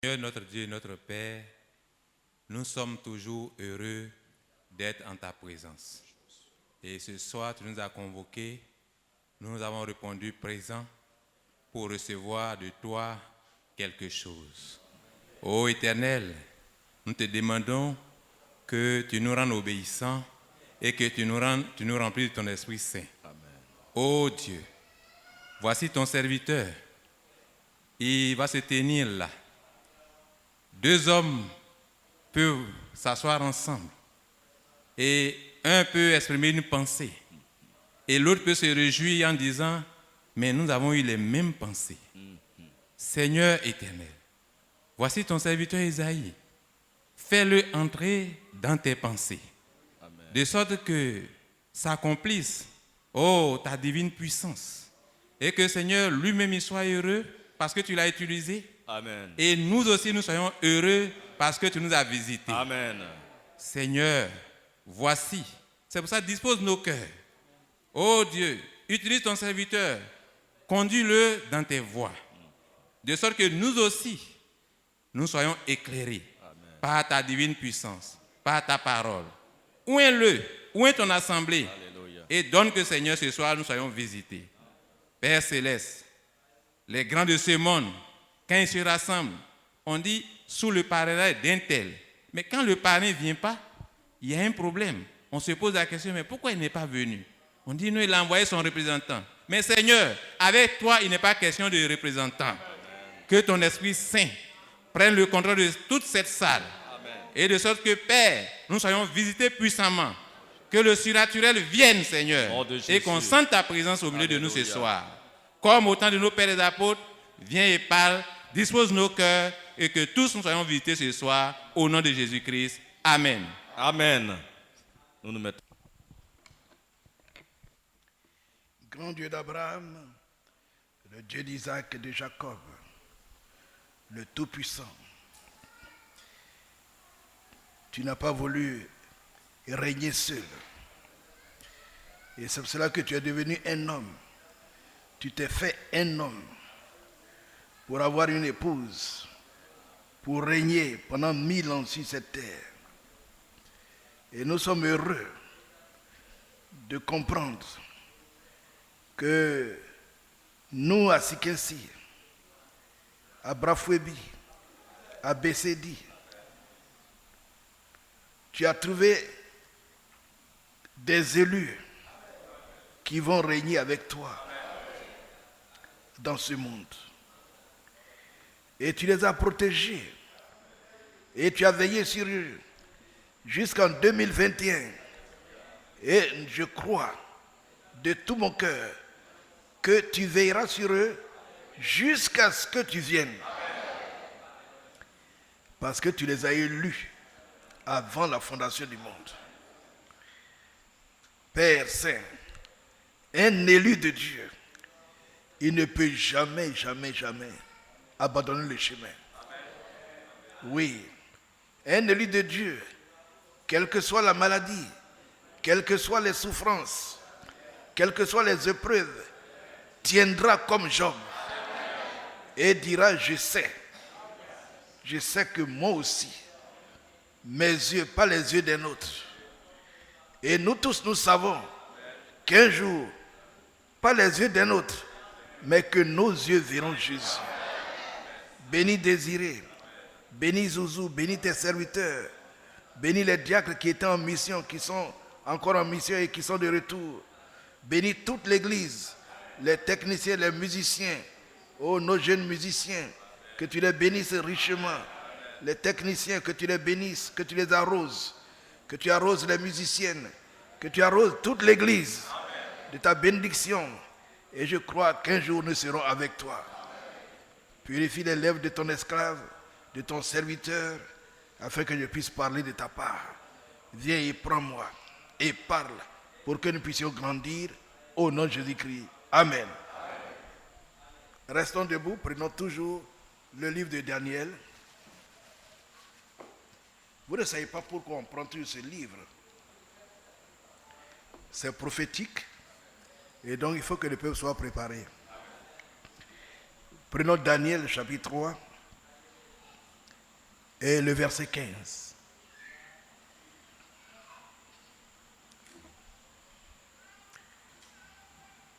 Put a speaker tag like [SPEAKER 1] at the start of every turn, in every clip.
[SPEAKER 1] Seigneur, notre Dieu, notre Père, nous sommes toujours heureux d'être en ta présence. Et ce soir, tu nous as convoqués, nous avons répondu présent pour recevoir de toi quelque chose. Ô Éternel, nous te demandons que tu nous rendes obéissants et que tu nous remplis de ton Esprit Saint. Amen. Ô Dieu, voici ton serviteur. Il va se tenir là. Deux hommes peuvent s'asseoir ensemble et un peut exprimer une pensée et l'autre peut se réjouir en disant « Mais nous avons eu les mêmes pensées. » Seigneur éternel, voici ton serviteur Isaïe. Fais-le entrer dans tes pensées, Amen. De sorte que s'accomplisse, ta divine puissance, et que Seigneur lui-même il soit heureux parce que tu l'as utilisé. Amen. Et nous aussi nous soyons heureux parce que tu nous as visités. Amen. Seigneur, voici. C'est pour ça, dispose nos cœurs. Oh Dieu, utilise ton serviteur, conduis-le dans tes voies, de sorte que nous aussi, nous soyons éclairés. Amen. Par ta divine puissance, par ta parole. Oins-le, oins ton assemblée. Alléluia. Et donne que Seigneur, ce soir, nous soyons visités. Père Céleste, les grands de ce monde, quand ils se rassemblent, on dit sous le parrainage d'un tel. Mais quand le parrain ne vient pas, il y a un problème. On se pose la question, mais pourquoi il n'est pas venu? On dit, non, il a envoyé son représentant. Mais Seigneur, avec toi, il n'est pas question de représentant. Amen. Que ton Esprit Saint prenne le contrôle de toute cette salle. Amen. Et de sorte que, Père, nous soyons visités puissamment. Que le surnaturel vienne, Seigneur. Et qu'on sente ta présence au milieu Alléluia. De nous ce soir. Comme au temps de nos pères et apôtres, viens et parle, dispose nos cœurs et que tous nous soyons visités ce soir au nom de Jésus-Christ. Amen.
[SPEAKER 2] Amen. Nous nous mettons.
[SPEAKER 3] Grand Dieu d'Abraham, le Dieu d'Isaac et de Jacob, le Tout-Puissant, tu n'as pas voulu régner seul. Et c'est pour cela que tu es devenu un homme. Tu t'es fait un homme pour avoir une épouse, pour régner pendant 1000 ans sur cette terre. Et nous sommes heureux de comprendre que nous, à Sikensi, à Brafouébi, à Bessédi, tu as trouvé des élus qui vont régner avec toi dans ce monde. Et tu les as protégés. Et tu as veillé sur eux jusqu'en 2021. Et je crois de tout mon cœur que tu veilleras sur eux jusqu'à ce que tu viennes. Parce que tu les as élus avant la fondation du monde. Père Saint, un élu de Dieu, il ne peut jamais, jamais, jamais abandonner le chemin. Oui, un élu de Dieu, quelle que soit la maladie, quelles que soient les souffrances, quelles que soient les épreuves, tiendra comme Job et dira, je sais que moi aussi, mes yeux, pas les yeux d'un autre. Et nous tous, nous savons qu'un jour, pas les yeux d'un autre, mais que nos yeux verront Jésus. Bénis Désiré, bénis Zouzou, bénis tes serviteurs, bénis les diacres qui étaient en mission, qui sont encore en mission et qui sont de retour. Bénis toute l'église, les techniciens, les musiciens, nos jeunes musiciens, que tu les bénisses richement. Les techniciens, que tu les bénisses, que tu les arroses, que tu arroses les musiciennes, que tu arroses toute l'église de ta bénédiction. Et je crois qu'un jour nous serons avec toi. Purifie les lèvres de ton esclave, de ton serviteur, afin que je puisse parler de ta part. Viens et prends-moi et parle pour que nous puissions grandir au nom de Jésus-Christ. Amen. Restons debout, prenons toujours le livre de Daniel. Vous ne savez pas pourquoi on prend toujours ce livre. C'est prophétique et donc il faut que le peuple soit préparé. Prenons Daniel chapitre 3. et le verset 15.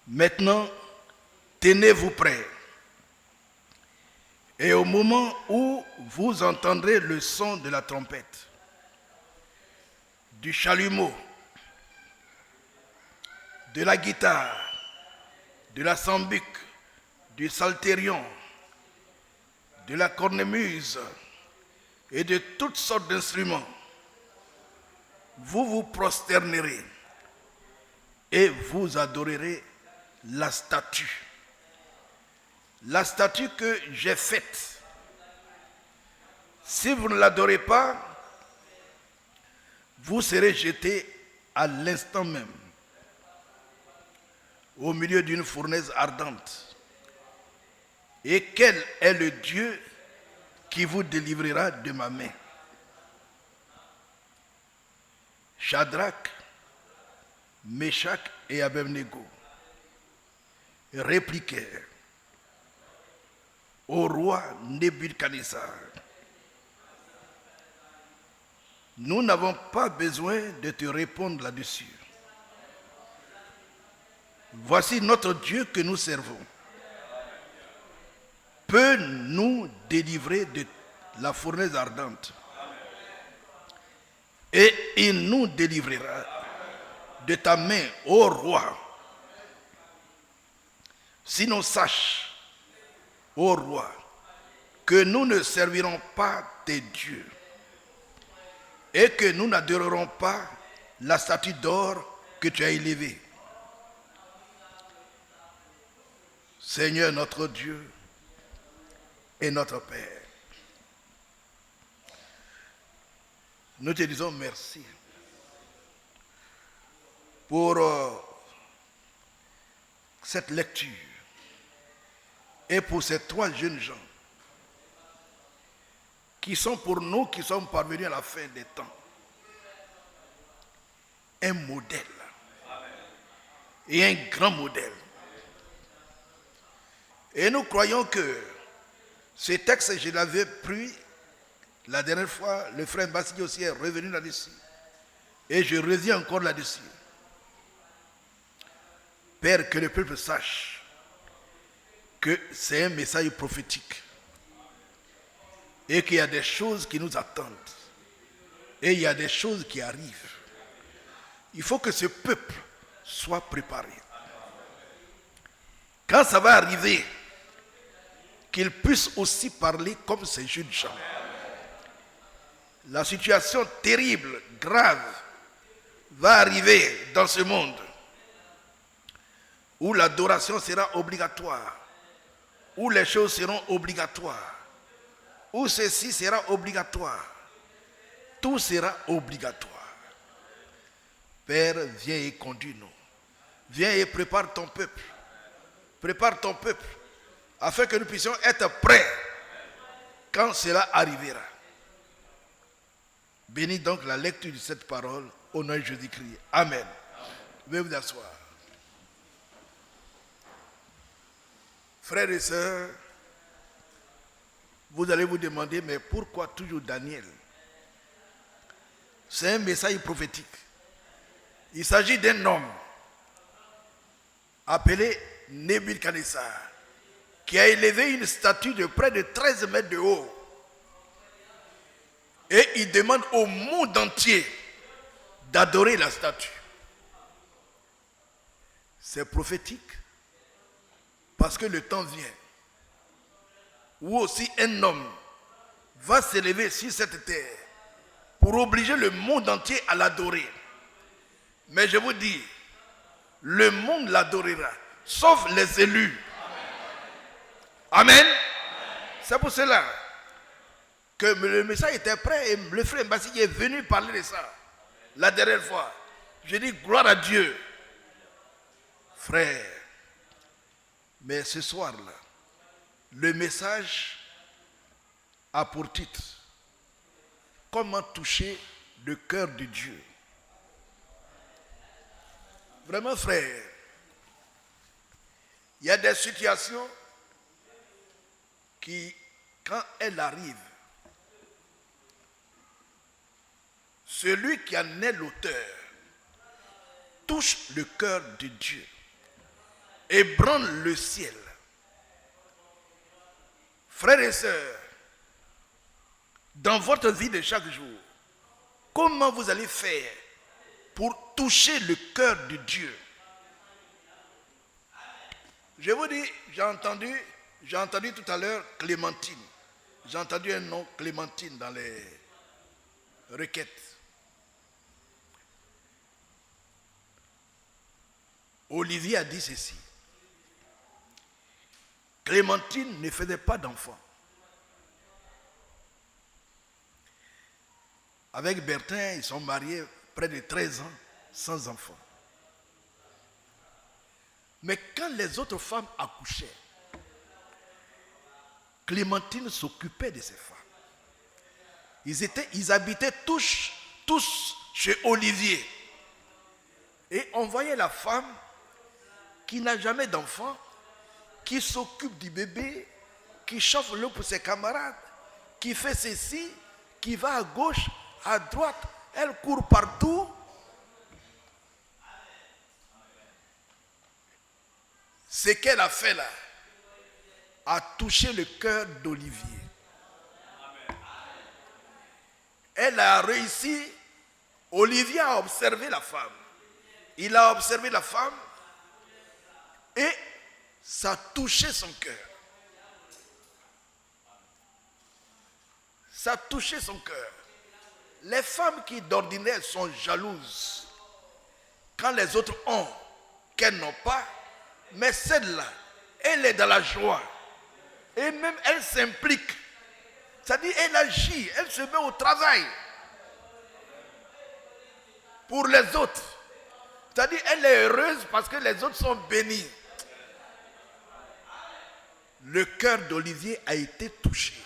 [SPEAKER 3] Maintenant, tenez-vous prêts. Et au moment où vous entendrez le son de la trompette, du chalumeau, de la guitare, de la sambuc, du psalterion, de la cornemuse et de toutes sortes d'instruments, vous vous prosternerez et vous adorerez la statue que j'ai faite. Si vous ne l'adorez pas, vous serez jetés à l'instant même au milieu d'une fournaise ardente. Et quel est le Dieu qui vous délivrera de ma main? Shadrach, Meshach et Abednego répliquèrent au roi Nebuchadnezzar: nous n'avons pas besoin de te répondre là-dessus. Voici notre Dieu que nous servons peut nous délivrer de la fournaise ardente. Et il nous délivrera de ta main, ô roi. Sinon sache, ô roi, que nous ne servirons pas tes dieux et que nous n'adorerons pas la statue d'or que tu as élevée. Seigneur notre Dieu et notre Père, nous te disons merci pour cette lecture et pour ces trois jeunes gens qui sont pour nous, qui sommes parvenus à la fin des temps, un modèle et un grand modèle. Et nous croyons que ce texte, je l'avais pris la dernière fois, le frère Bassi aussi est revenu là-dessus. Et je reviens encore là-dessus. Père, que le peuple sache que c'est un message prophétique et qu'il y a des choses qui nous attendent et il y a des choses qui arrivent. Il faut que ce peuple soit préparé. Quand ça va arriver, qu'il puisse aussi parler comme ces jeunes gens. La situation terrible, grave, va arriver dans ce monde où l'adoration sera obligatoire, où les choses seront obligatoires, où ceci sera obligatoire. Tout sera obligatoire. Père, viens et conduis-nous. Viens et prépare ton peuple. Prépare ton peuple afin que nous puissions être prêts quand cela arrivera. Bénis donc la lecture de cette parole au nom de Jésus-Christ. Amen. Veuillez vous asseoir. Frères et sœurs, vous allez vous demander, mais pourquoi toujours Daniel? C'est un message prophétique. Il s'agit d'un homme appelé Nebuchadnezzar, qui a élevé une statue de près de 13 mètres de haut. Et il demande au monde entier d'adorer la statue. C'est prophétique parce que le temps vient où aussi un homme va s'élever sur cette terre pour obliger le monde entier à l'adorer. Mais je vous dis, le monde l'adorera, sauf les élus. Amen. Amen. C'est pour cela que le message était prêt et le frère Mbassi est venu parler de ça la dernière fois. Je dis gloire à Dieu. Frère, mais ce soir-là, le message a pour titre comment toucher le cœur de Dieu. Vraiment, frère, il y a des situations qui, quand elles arrivent, celui qui en est l'auteur, touche le cœur de Dieu, ébranle le ciel. Frères et sœurs, dans votre vie de chaque jour, comment vous allez faire pour toucher le cœur de Dieu? Je vous dis, j'ai entendu tout à l'heure Clémentine. J'ai entendu un nom Clémentine dans les requêtes. Olivier a dit ceci. Clémentine ne faisait pas d'enfant. Avec Bertin, ils sont mariés près de 13 ans sans enfant. Mais quand les autres femmes accouchaient, Clémentine s'occupait de ces femmes. Ils habitaient tous chez Olivier. Et on voyait la femme qui n'a jamais d'enfant, qui s'occupe du bébé, qui chauffe l'eau pour ses camarades, qui fait ceci, qui va à gauche, à droite, elle court partout. Ce qu'elle a fait là a touché le cœur d'Olivier. Elle a réussi. Olivier a observé la femme. Il a observé la femme et ça a touché son cœur. Ça a touché son cœur. Les femmes qui d'ordinaire sont jalouses quand les autres ont, qu'elles n'ont pas, mais celle-là, elle est dans la joie. Et même elle s'implique. C'est-à-dire, elle agit, elle se met au travail pour les autres. C'est-à-dire, elle est heureuse parce que les autres sont bénis. Le cœur d'Olivier a été touché.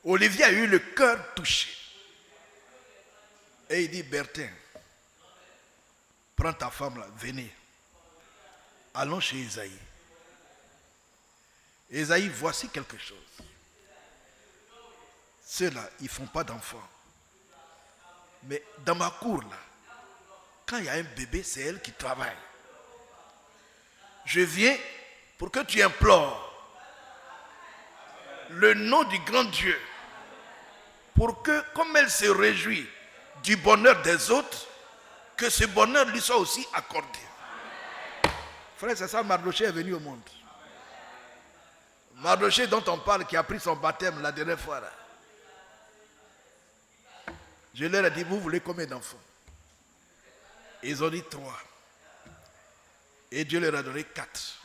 [SPEAKER 3] Olivier a eu le cœur touché. Et il dit, Bertin, prends ta femme là, venez. Allons chez Esaïe. Esaïe, voici quelque chose. Ceux-là, ils ne font pas d'enfants. Mais dans ma cour là, quand il y a un bébé, c'est elle qui travaille. Je viens pour que tu implores le nom du grand Dieu. Pour que, comme elle se réjouit du bonheur des autres, que ce bonheur lui soit aussi accordé. Frère, c'est ça, Mardoché est venu au monde. Mardoché dont on parle, qui a pris son baptême la dernière fois. Là. Je leur ai dit, vous voulez combien d'enfants? Ils ont dit 3. Et Dieu leur a donné 4.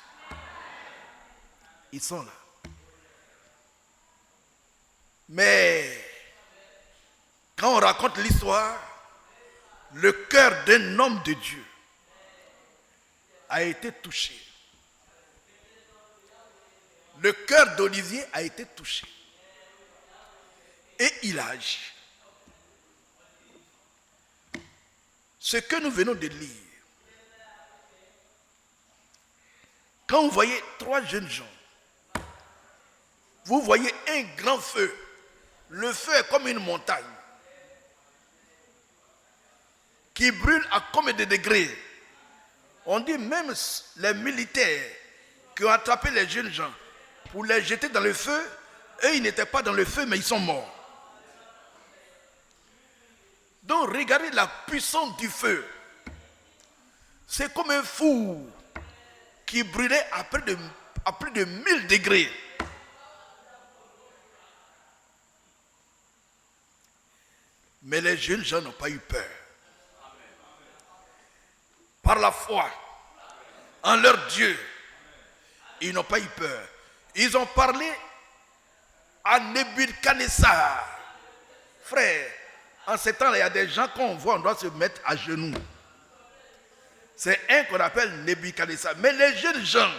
[SPEAKER 3] Ils sont là. Mais quand on raconte l'histoire, le cœur d'un homme de Dieu a été touché. Le cœur d'Olivier a été touché. Et il a agi. Ce que nous venons de lire, quand vous voyez 3 jeunes gens, vous voyez un grand feu. Le feu est comme une montagne qui brûle à combien de degrés? On dit même les militaires qui ont attrapé les jeunes gens pour les jeter dans le feu, eux ils n'étaient pas dans le feu mais ils sont morts. Donc regardez la puissance du feu. C'est comme un four qui brûlait à plus de 1000 degrés. Mais les jeunes gens n'ont pas eu peur. Par la foi en leur Dieu, ils n'ont pas eu peur. Ils ont parlé à Nebuchadnezzar. Frère, en ces temps-là, il y a des gens qu'on voit, on doit se mettre à genoux. C'est un qu'on appelle Nebuchadnezzar. Mais les jeunes gens,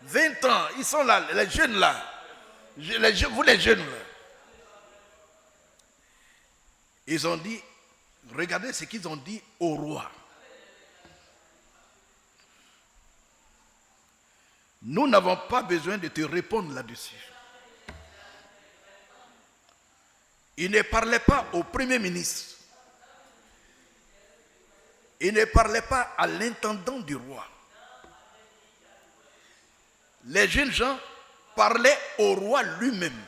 [SPEAKER 3] 20 ans, ils sont là, les jeunes là. Vous les jeunes là. Ils ont dit, regardez ce qu'ils ont dit au roi. Nous n'avons pas besoin de te répondre là-dessus. Il ne parlait pas au Premier ministre. Il ne parlait pas à l'intendant du roi. Les jeunes gens parlaient au roi lui-même.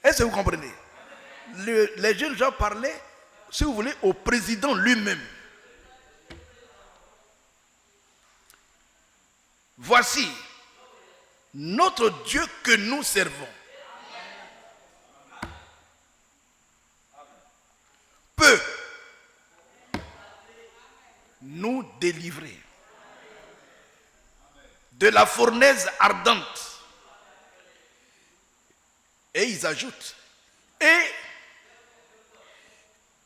[SPEAKER 3] Est-ce que vous comprenez? Les jeunes gens parlaient, si vous voulez, au président lui-même. Voici notre Dieu que nous servons. Peut nous délivrer de la fournaise ardente. Et ils ajoutent, et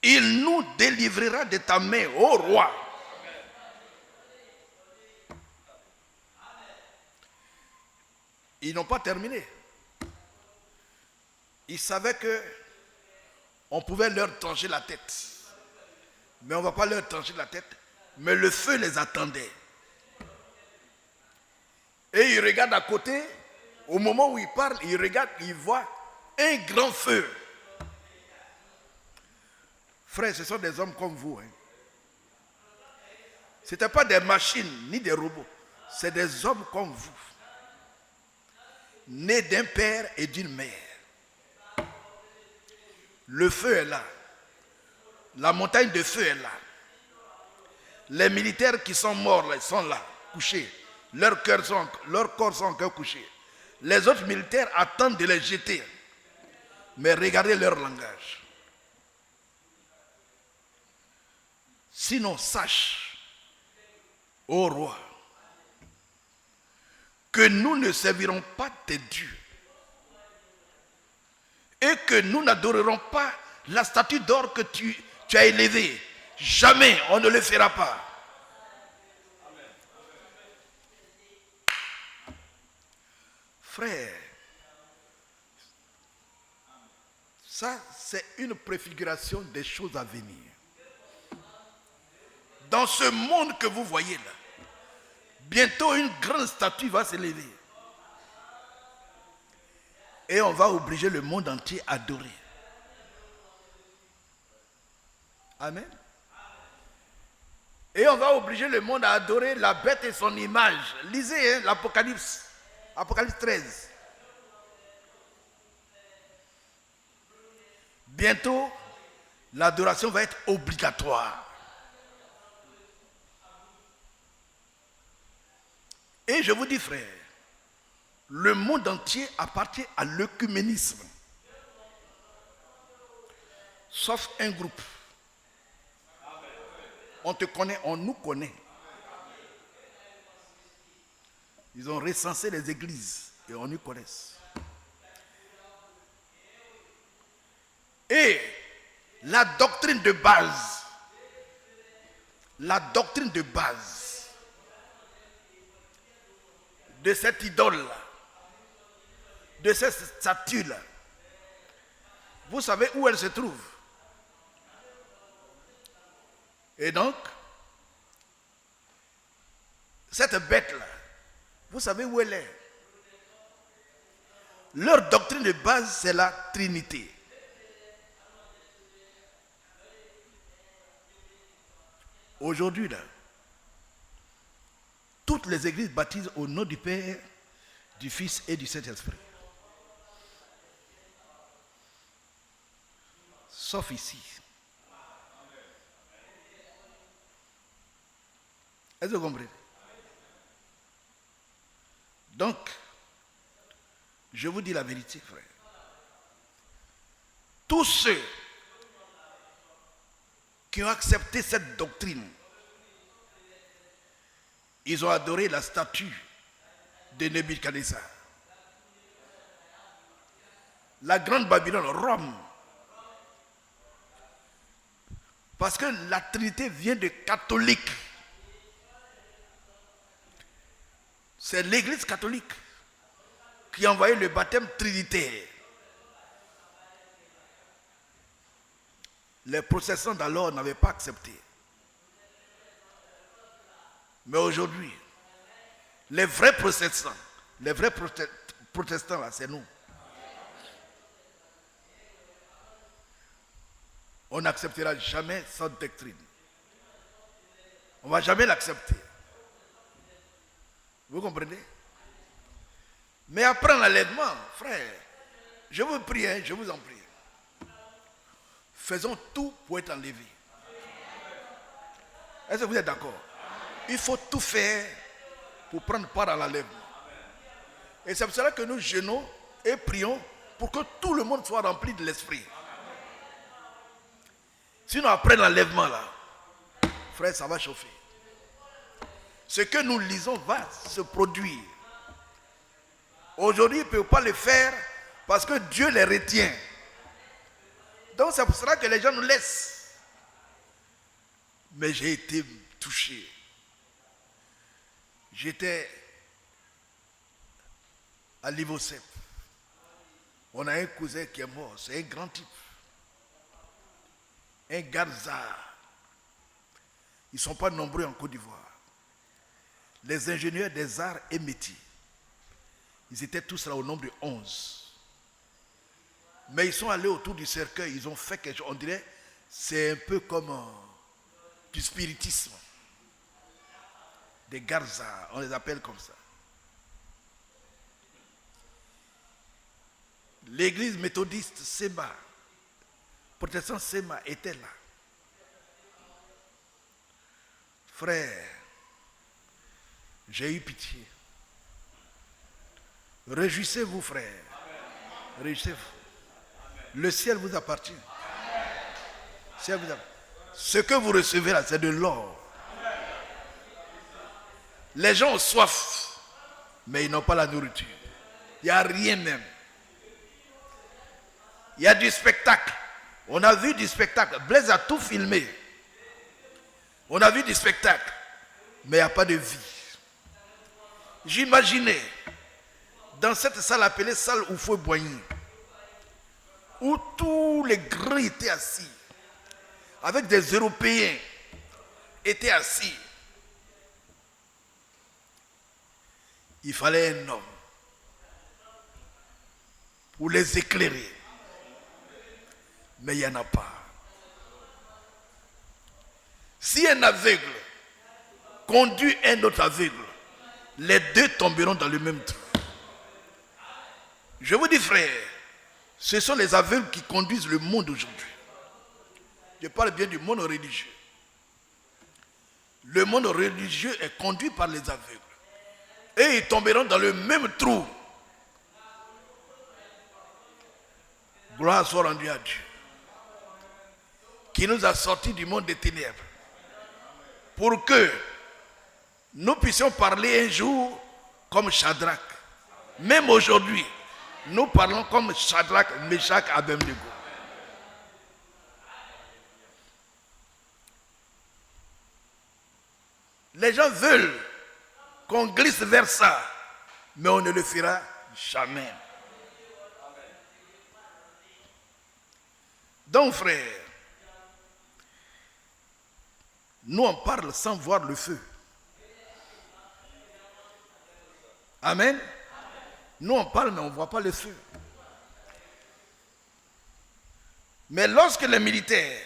[SPEAKER 3] il nous délivrera de ta main, ô roi. Ils n'ont pas terminé. Ils savaient que on pouvait leur trancher la tête. Mais on ne va pas leur trancher la tête. Mais le feu les attendait. Et ils regardent à côté. Au moment où ils parlent, ils regardent, ils voient un grand feu. Frères, ce sont des hommes comme vous. Hein. Ce n'étaient pas des machines ni des robots. C'est des hommes comme vous. Nés d'un père et d'une mère. Le feu est là. La montagne de feu est là. Les militaires qui sont morts là, sont là, couchés. Leurs corps sont encore couchés. Les autres militaires attendent de les jeter. Mais regardez leur langage. Sinon, sache, ô roi, que nous ne servirons pas tes dieux et que nous n'adorerons pas la statue d'or que tu as élevée. Jamais on ne le fera pas. Frère, ça c'est une préfiguration des choses à venir. Dans ce monde que vous voyez là, bientôt une grande statue va s'élever. Et on va obliger le monde entier à adorer. Amen. Et on va obliger le monde à adorer la bête et son image. Lisez hein, l'Apocalypse. Apocalypse 13. Bientôt, l'adoration va être obligatoire. Et je vous dis, frère, le monde entier appartient à l'œcuménisme. Sauf un groupe. On te connaît, on nous connaît. Ils ont recensé les églises et on nous connaît. Et la doctrine de base de cette idole-là, de cette statue-là, vous savez où elle se trouve? Et donc, cette bête-là, vous savez où elle est? Leur doctrine de base, c'est la Trinité. Aujourd'hui, là, toutes les églises baptisent au nom du Père, du Fils et du Saint-Esprit. Sauf ici. Est-ce que vous comprenez? Donc, je vous dis la vérité, frère. Tous ceux qui ont accepté cette doctrine, ils ont adoré la statue de Nebuchadnezzar. La grande Babylone, Rome. Parce que la Trinité vient de catholiques. C'est l'Église catholique qui a envoyé le baptême trinitaire. Les protestants d'alors n'avaient pas accepté. Mais aujourd'hui, les vrais protestants là, c'est nous. on n'acceptera jamais cette doctrine. On ne va jamais l'accepter. Vous comprenez? Mais après l'enlèvement, frère, je vous prie, je vous en prie. Faisons tout pour être enlevés. Est-ce que vous êtes d'accord? Il faut tout faire pour prendre part à l'enlèvement. Et c'est pour cela que nous jeûnons et prions pour que tout le monde soit rempli de l'esprit. Sinon, après l'enlèvement, là, frère, ça va chauffer. Ce que nous lisons va se produire. Aujourd'hui, ils ne peuvent pas le faire parce que Dieu les retient. Donc, c'est pour cela que les gens nous laissent. Mais j'ai été touché. J'étais à Livocep. On a un cousin qui est mort. C'est un grand type. Un Garza. Ils ne sont pas nombreux en Côte d'Ivoire. Les ingénieurs des arts et métiers. Ils étaient tous là au nombre de 11. Mais ils sont allés autour du cercueil. Ils ont fait quelque chose. On dirait c'est un peu comme du spiritisme. Des Garza. On les appelle comme ça. L'église méthodiste Sema, protestant Sema était là. Frère, j'ai eu pitié. Réjouissez-vous, frère. Réjouissez-vous. Le ciel vous appartient. Ce que vous recevez là, c'est de l'or. Les gens ont soif, mais ils n'ont pas la nourriture. Il n'y a rien même. Il y a du spectacle. On a vu du spectacle. Blaise a tout filmé. On a vu du spectacle. Mais il n'y a pas de vie. J'imaginais dans cette salle appelée salle où faut boigner, où tous les grands étaient assis, avec des Européens étaient assis. Il fallait un homme pour les éclairer. Mais il n'y en a pas. Si un aveugle conduit un autre aveugle, les deux tomberont dans le même trou. Je vous dis, frère, ce sont les aveugles qui conduisent le monde aujourd'hui. Je parle bien du monde religieux. Le monde religieux est conduit par les aveugles. Et ils tomberont dans le même trou. Gloire soit rendue à Dieu, qui nous a sortis du monde des ténèbres, pour que nous puissions parler un jour comme Shadrach. Même aujourd'hui, nous parlons comme Shadrach, Meshach, Abednego. Les gens veulent qu'on glisse vers ça, mais on ne le fera jamais. Donc, frère, nous on parle sans voir le feu. Amen. Nous on parle mais on ne voit pas le feu. Mais lorsque les militaires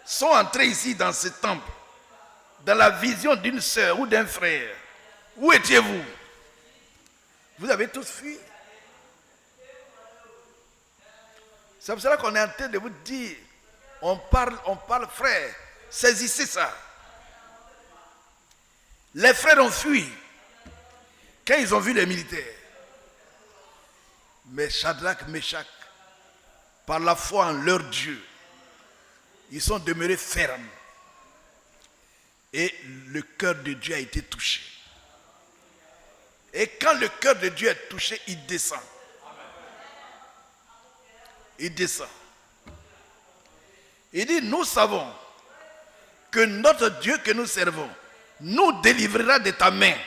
[SPEAKER 3] sont entrés ici dans ce temple, dans la vision d'une sœur ou d'un frère, où étiez-vous? Vous avez tous fui. C'est pour cela qu'on est en train de vous dire, on parle, frère, saisissez ça. Les frères ont fui quand ils ont vu les militaires. Mais Shadrach, Meshach, par la foi en leur Dieu, ils sont demeurés fermes. Et le cœur de Dieu a été touché. Et quand le cœur de Dieu est touché, il descend. Il descend. Il dit, nous savons que notre Dieu que nous servons nous délivrera de ta main.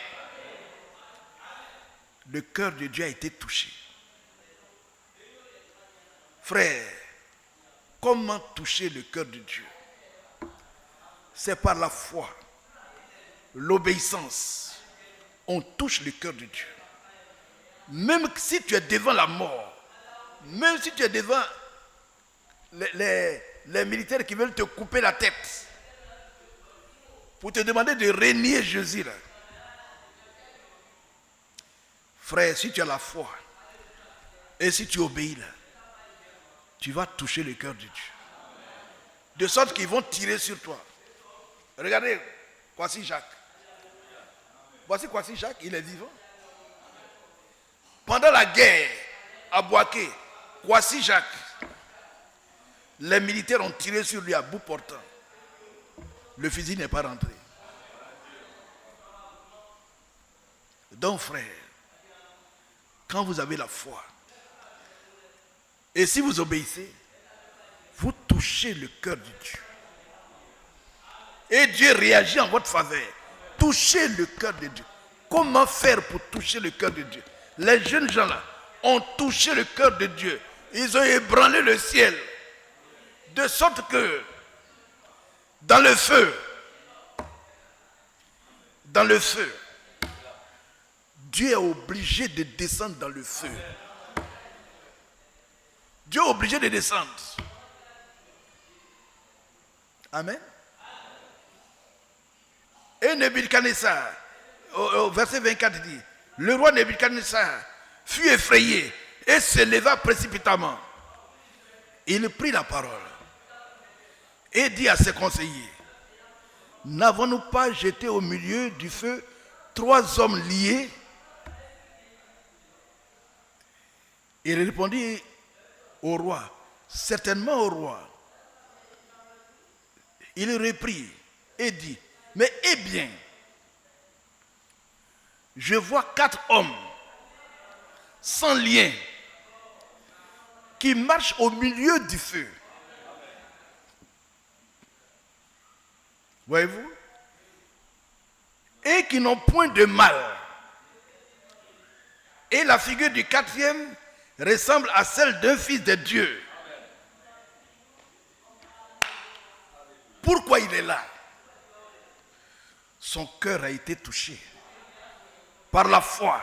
[SPEAKER 3] Le cœur de Dieu a été touché. Frère, comment toucher le cœur de Dieu? C'est par la foi, l'obéissance. On touche le cœur de Dieu. Même si tu es devant la mort, même si tu es devant les militaires qui veulent te couper la tête pour te demander de renier Jésus là. Frère, si tu as la foi et si tu obéis là, tu vas toucher le cœur de Dieu. De sorte qu'ils vont tirer sur toi. Regardez, Kwasi Jacques. Voici Kwasi Jacques, il est vivant. Pendant la guerre à Boaké, Kwasi Jacques, les militaires ont tiré sur lui à bout portant. Le fusil n'est pas rentré. Donc frère, quand vous avez la foi, et si vous obéissez, vous touchez le cœur de Dieu. Et Dieu réagit en votre faveur. Touchez le cœur de Dieu. Comment faire pour toucher le cœur de Dieu? Les jeunes gens là ont touché le cœur de Dieu. Ils ont ébranlé le ciel. De sorte que dans le feu, Dieu est obligé de descendre dans le feu. Dieu est obligé de descendre. Amen. Et Nebuchadnezzar, au verset 24 dit, le roi Nebuchadnezzar fut effrayé et se leva précipitamment. Il prit la parole et dit à ses conseillers, n'avons-nous pas jeté au milieu du feu 3 hommes liés? Il répondit au roi, certainement au roi. Il reprit et dit, mais eh bien, je vois 4 hommes sans lien qui marchent au milieu du feu. Voyez-vous? Et qui n'ont point de mal. Et la figure du 4e ressemble à celle d'un fils de Dieu. Pourquoi il est là? Son cœur a été touché par la foi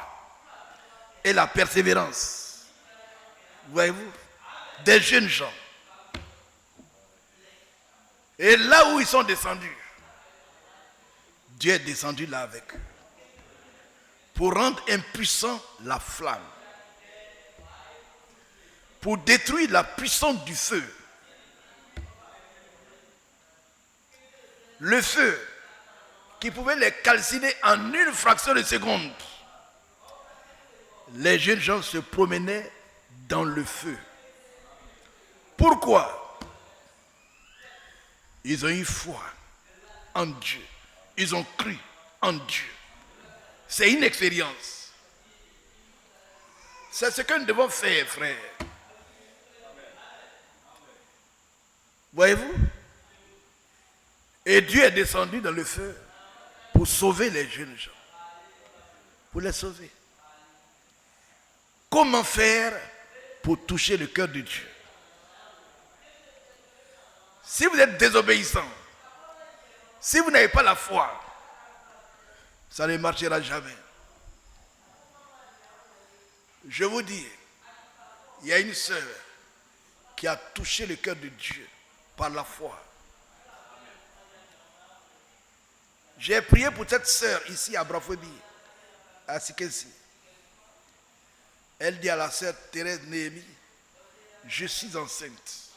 [SPEAKER 3] et la persévérance. Voyez-vous? Des jeunes gens. Et là où ils sont descendus, Dieu est descendu là avec eux pour rendre impuissant la flamme, pour détruire la puissance du feu. Le feu qui pouvait les calciner en une fraction de seconde. Les jeunes gens se promenaient dans le feu. Pourquoi? Ils ont eu foi en Dieu. Ils ont cru en Dieu. C'est une expérience. C'est ce que nous devons faire, frère. Voyez-vous? Et Dieu est descendu dans le feu pour sauver les jeunes gens. Pour les sauver. Comment faire pour toucher le cœur de Dieu? Si vous êtes désobéissant, si vous n'avez pas la foi, ça ne marchera jamais. Je vous dis, il y a une sœur qui a touché le cœur de Dieu par la foi. J'ai prié pour cette sœur ici à Brafobi, à Sikesi. Elle dit à la sœur Thérèse Néhémie, je suis enceinte.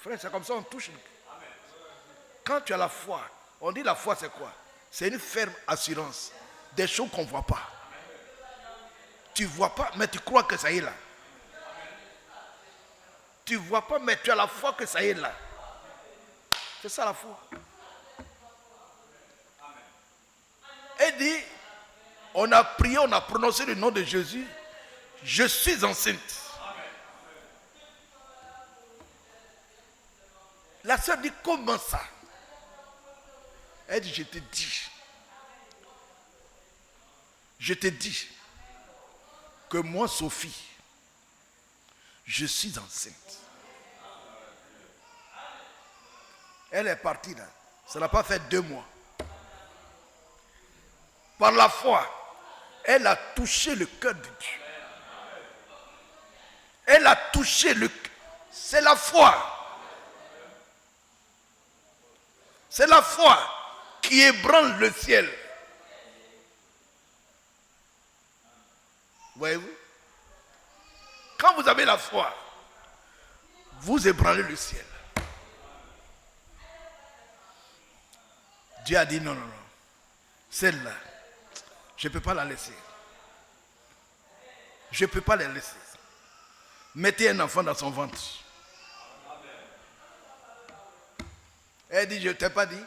[SPEAKER 3] Frère, c'est comme ça on touche. Quand tu as la foi, on dit la foi c'est quoi? C'est une ferme assurance des choses qu'on ne voit pas. Tu ne vois pas, mais tu crois que ça y est là. Tu ne vois pas, mais tu as la foi que ça y est là. C'est ça la foi. Elle dit, on a prié, on a prononcé le nom de Jésus. Je suis enceinte. La sœur dit, comment ça? Elle dit, je te dis que moi, Sophie, je suis enceinte. Elle est partie là. Ça n'a pas fait 2 mois. Par la foi, elle a touché le cœur de Dieu. Elle a touché C'est la foi. C'est la foi qui ébranle le ciel. Voyez-vous? Quand vous avez la foi, vous ébranlez le ciel. Dieu a dit non, non, non. Celle-là, je ne peux pas la laisser. Je ne peux pas la laisser. Mettez un enfant dans son ventre. Elle dit, je ne t'ai pas dit.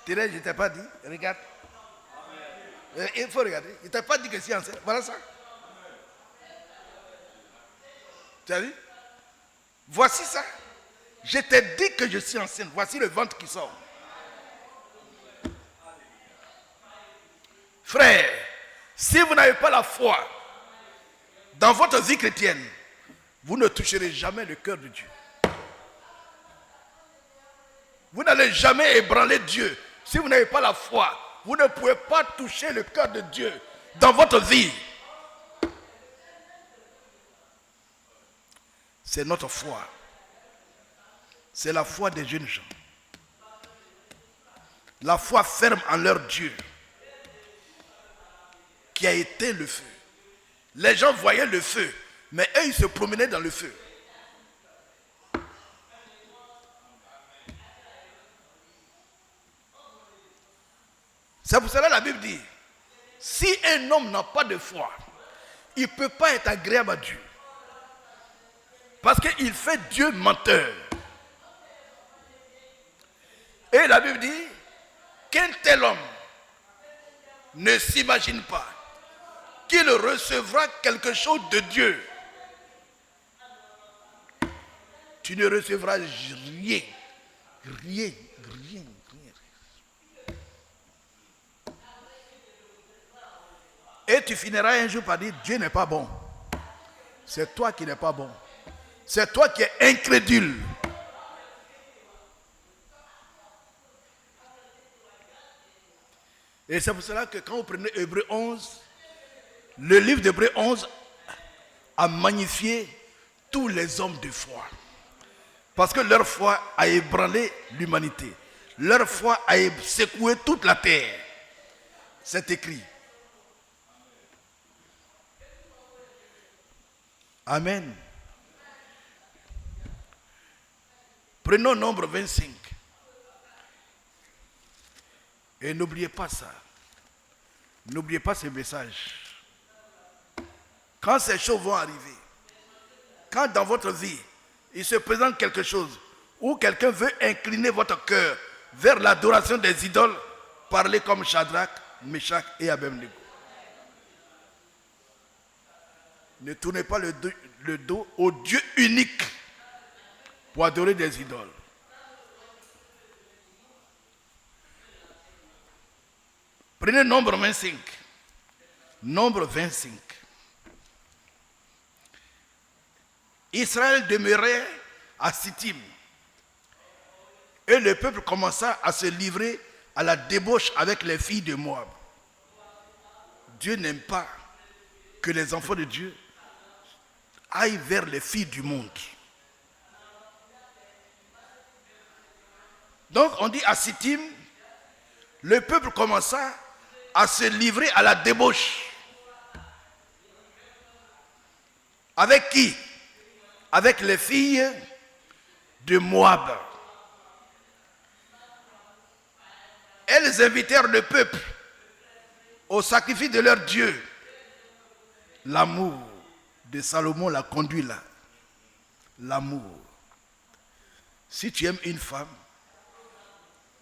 [SPEAKER 3] Thérèse, je ne t'ai pas dit. Regarde. Il faut regarder. Il ne t'a pas dit que c'est enceinte. Voilà ça. Tu as vu? Voici ça. Je t'ai dit que je suis enceinte. Voici le ventre qui sort. Frère, si vous n'avez pas la foi dans votre vie chrétienne, vous ne toucherez jamais le cœur de Dieu. Vous n'allez jamais ébranler Dieu. Si vous n'avez pas la foi, vous ne pouvez pas toucher le cœur de Dieu dans votre vie. C'est notre foi. C'est la foi des jeunes gens. La foi ferme en leur Dieu qui a éteint le feu. Les gens voyaient le feu, mais eux, ils se promenaient dans le feu. C'est pour cela que la Bible dit, si un homme n'a pas de foi, il ne peut pas être agréable à Dieu. Parce qu'il fait Dieu menteur. Et la Bible dit qu'un tel homme ne s'imagine pas qu'il recevra quelque chose de Dieu. Tu ne recevras rien. Rien. Et tu finiras un jour par dire, Dieu n'est pas bon. C'est toi qui n'es pas bon. C'est toi qui es incrédule. Et c'est pour cela que quand vous prenez Hébreux 11, le livre d'Hébreux 11 a magnifié tous les hommes de foi. Parce que leur foi a ébranlé l'humanité. Leur foi a secoué toute la terre. C'est écrit. Amen. Prenons Nombre 25. Et n'oubliez pas ça. N'oubliez pas ce message. Quand ces choses vont arriver, quand dans votre vie, il se présente quelque chose, où quelqu'un veut incliner votre cœur vers l'adoration des idoles, parlez comme Shadrach, Meshach et Abednego. Ne tournez pas le dos au Dieu unique pour adorer des idoles. Prenez Nombre 25. Nombre 25. Israël demeurait à Sittim. Et le peuple commença à se livrer à la débauche avec les filles de Moab. Dieu n'aime pas que les enfants de Dieu aillent vers les filles du monde. Donc on dit à Sittim, le peuple commença à se livrer à la débauche. Avec qui? Avec les filles de Moab. Elles invitèrent le peuple au sacrifice de leur Dieu. L'amour de Salomon l'a conduit là. L'amour. Si tu aimes une femme,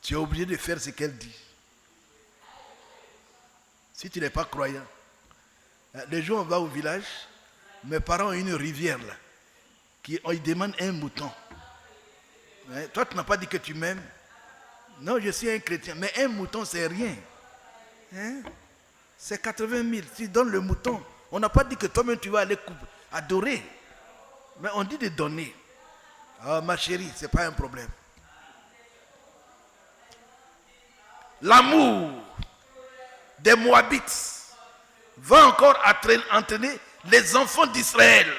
[SPEAKER 3] tu es obligé de faire ce qu'elle dit. Si tu n'es pas croyant. Les jours, on va au village, mes parents ont une rivière là, ils demandent un mouton. Toi, tu n'as pas dit que tu m'aimes. Non, je suis un chrétien, mais un mouton, c'est rien. C'est 80 000. Tu donnes le mouton. On n'a pas dit que toi-même, tu vas aller adorer. Mais on dit de donner. Ah, ma chérie, ce n'est pas un problème. L'amour des Moabites va encore entraîner les enfants d'Israël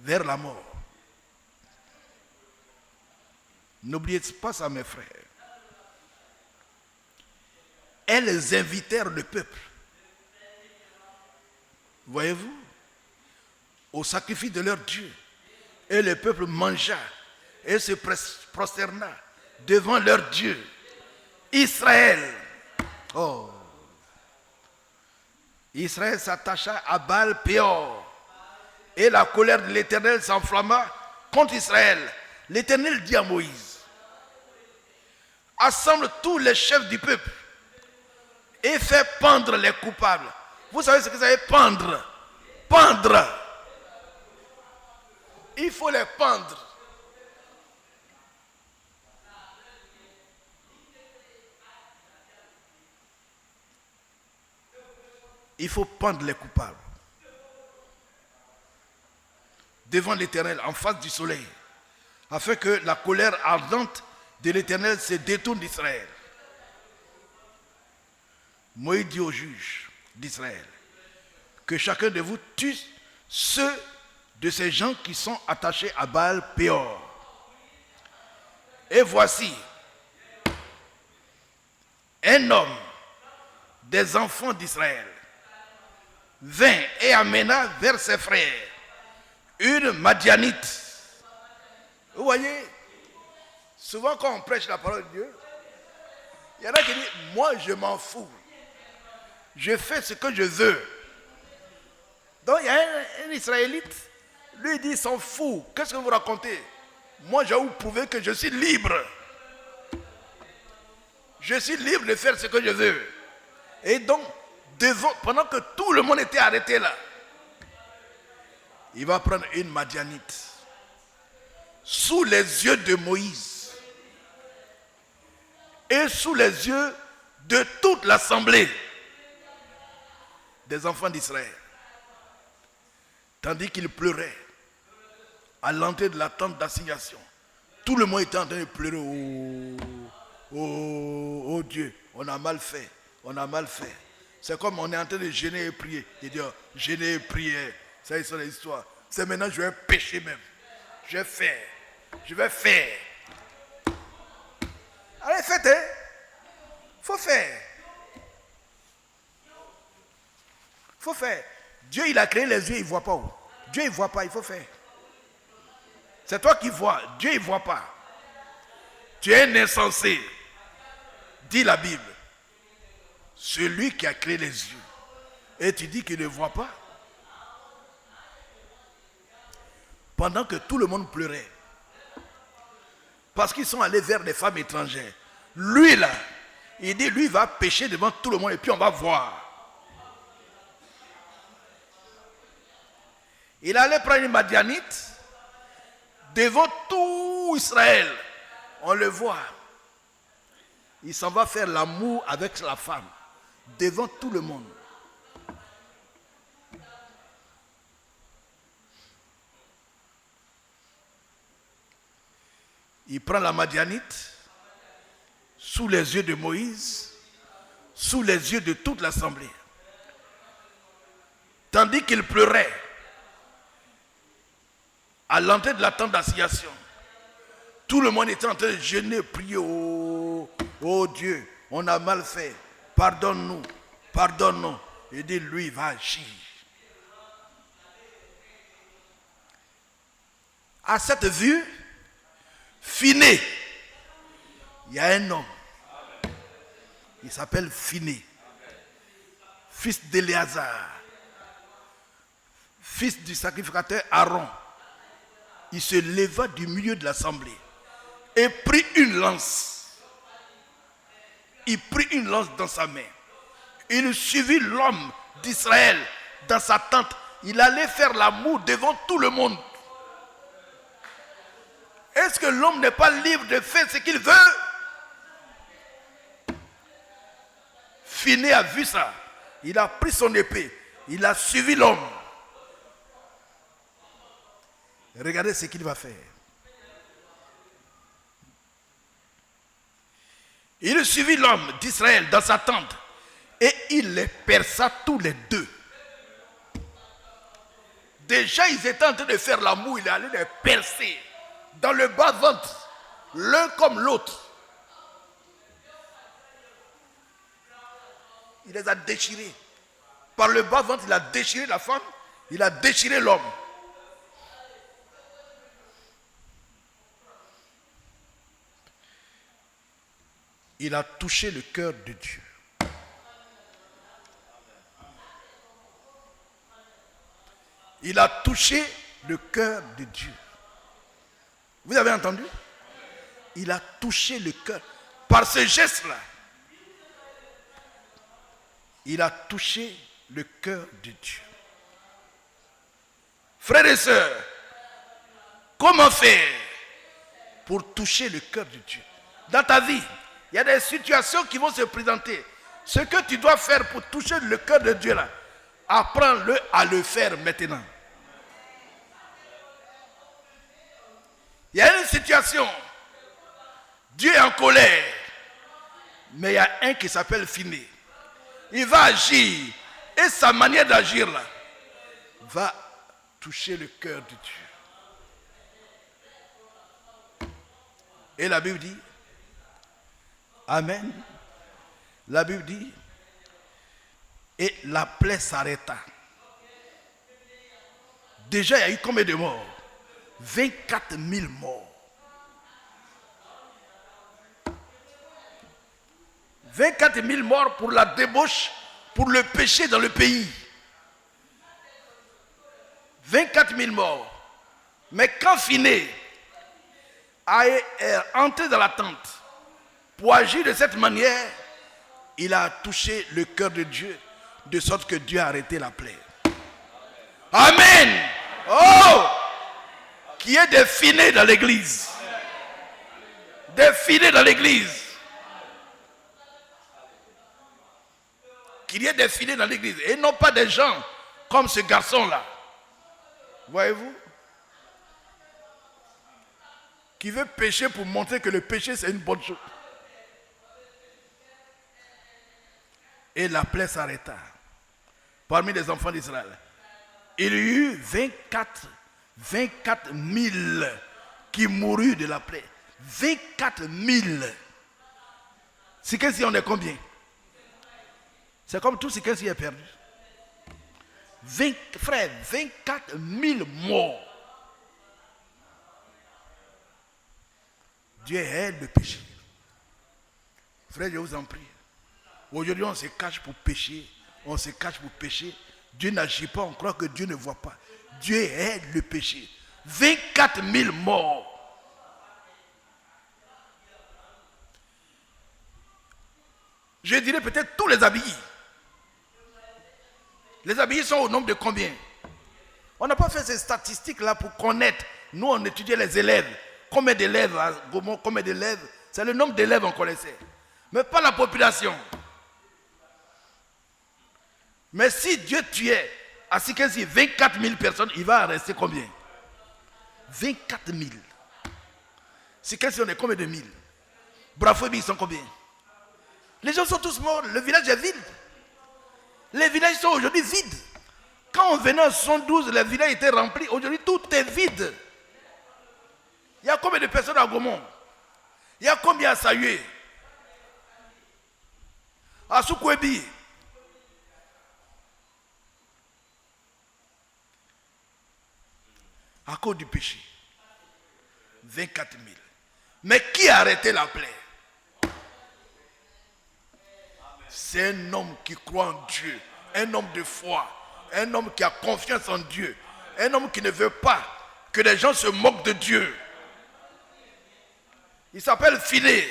[SPEAKER 3] vers la mort. N'oubliez pas ça, mes frères. Elles invitèrent le peuple, voyez-vous, au sacrifice de leur Dieu. Et le peuple mangea et se prosterna devant leur Dieu, Israël. Oh. Israël s'attacha à Baal-Péor. Et la colère de l'Éternel s'enflamma contre Israël. L'Éternel dit à Moïse, assemble tous les chefs du peuple et fais pendre les coupables. Vous savez ce que ça veut dire pendre? Pendre. Il faut les pendre. Il faut pendre les coupables devant l'Éternel en face du soleil, afin que la colère ardente de l'Éternel se détourne d'Israël. Moïse dit aux juges d'Israël que chacun de vous tue ceux de ces gens qui sont attachés à Baal-Péor. Et voici un homme des enfants d'Israël vint et amena vers ses frères une Madianite. Vous voyez, souvent quand on prêche la parole de Dieu, il y en a qui disent, moi je m'en fous. Je fais ce que je veux. Donc il y a un Israélite, lui dit, s'en fout. Qu'est-ce que vous racontez? Moi je vais vous prouver que je suis libre. Je suis libre de faire ce que je veux. Et donc, pendant que tout le monde était arrêté là, il va prendre une Madianite sous les yeux de Moïse et sous les yeux de toute l'assemblée des enfants d'Israël, tandis qu'il pleurait à l'entrée de la tente d'assignation. Tout le monde était en train de pleurer. Oh Dieu, on a mal fait, on a mal fait. C'est comme on est en train de gêner et prier. Il dit, gêner et prier, ça c'est l'histoire. C'est maintenant je vais pécher même. Je vais faire. Allez, faites, hein. Faut faire. Faut faire. Dieu, il a créé les yeux, il ne voit pas où. Dieu, il ne voit pas, il faut faire. C'est toi qui vois, Dieu, il ne voit pas. Tu es un insensé, dit la Bible. Celui qui a créé les yeux. Et tu dis qu'il ne voit pas. Pendant que tout le monde pleurait. Parce qu'ils sont allés vers des femmes étrangères. Lui là, il dit, lui va pécher devant tout le monde et puis on va voir. Il allait prendre une Madianite devant tout Israël. On le voit. Il s'en va faire l'amour avec la femme devant tout le monde. Il prend la Madianite sous les yeux de Moïse, sous les yeux de toute l'assemblée. Tandis qu'il pleurait à l'entrée de la tente d'assignation, tout le monde était en train de jeûner, prier. Oh Dieu, on a mal fait. Pardonne-nous, pardonne-nous. Il dit, lui, il va agir. À cette vue, Phiné, il y a un homme. Il s'appelle Phiné, fils d'Éléazar, fils du sacrificateur Aaron. Il se leva du milieu de l'assemblée et prit une lance. Il prit une lance dans sa main. Il suivit l'homme d'Israël dans sa tente. Il allait faire l'amour devant tout le monde. Est-ce que l'homme n'est pas libre de faire ce qu'il veut? Phiné a vu ça. Il a pris son épée. Il a suivi l'homme. Regardez ce qu'il va faire. Il suivit l'homme d'Israël dans sa tente et il les perça tous les deux. Déjà, ils étaient en train de faire l'amour. Il allait les percer dans le bas-ventre, l'un comme l'autre. Il les a déchirés. Par le bas-ventre, il a déchiré la femme, il a déchiré l'homme. Il a touché le cœur de Dieu. Il a touché le cœur de Dieu. Vous avez entendu? Il a touché le cœur. Par ce geste-là, il a touché le cœur de Dieu. Frères et sœurs, comment faire pour toucher le cœur de Dieu? Dans ta vie, il y a des situations qui vont se présenter. Ce que tu dois faire pour toucher le cœur de Dieu là, apprends-le à le faire maintenant. Il y a une situation, Dieu est en colère, mais il y a un qui s'appelle Finé. Il va agir, et sa manière d'agir là, va toucher le cœur de Dieu. Et la Bible dit, Amen. La Bible dit, et la plaie s'arrêta. Déjà, il y a eu combien de morts? 24 000 morts. 24 000 morts pour la débauche, pour le péché dans le pays. 24 000 morts. Mais quand Finé est entré dans la tente pour agir de cette manière, il a touché le cœur de Dieu, de sorte que Dieu a arrêté la plaie. Amen. Oh! Qu'il y ait des Finés dans l'église. Des Finés dans l'église. Qu'il y ait des Finés dans l'église. Et non pas des gens comme ce garçon-là. Voyez-vous? Qui veut pécher pour montrer que le péché c'est une bonne chose. Et la plaie s'arrêta. Parmi les enfants d'Israël, il y eut 24 000 qui moururent de la plaie. 24 000. C'est qu'ici on est combien? C'est comme tout ce qu'ici est perdu. Frère, 24 000 morts. Dieu aide le péché. Frère, je vous en prie. Aujourd'hui, on se cache pour pécher. On se cache pour pécher. Dieu n'agit pas, on croit que Dieu ne voit pas. Dieu aide le péché. 24 000 morts. Je dirais peut-être tous les habillés. Les habillés sont au nombre de combien? On n'a pas fait ces statistiques-là pour connaître. Nous, on étudiait les élèves. Combien d'élèves à Gaumont, combien d'élèves? C'est le nombre d'élèves qu'on connaissait. Mais pas la population. Mais si Dieu tuait à Sikensi 24 000 personnes, il va en rester combien? 24 000. Sikensi, on est combien de mille? Brafobi, ils sont combien? Les gens sont tous morts. Le village est vide. Les villages sont aujourd'hui vides. Quand on venait en 72, les villages étaient remplis. Aujourd'hui, tout est vide. Il y a combien de personnes à Gaumont? Il y a combien à Sayue? À Soukouebi? À cause du péché. 24 000. Mais qui a arrêté la plaie? C'est un homme qui croit en Dieu. Un homme de foi. Un homme qui a confiance en Dieu. Un homme qui ne veut pas que les gens se moquent de Dieu. Il s'appelle Finé.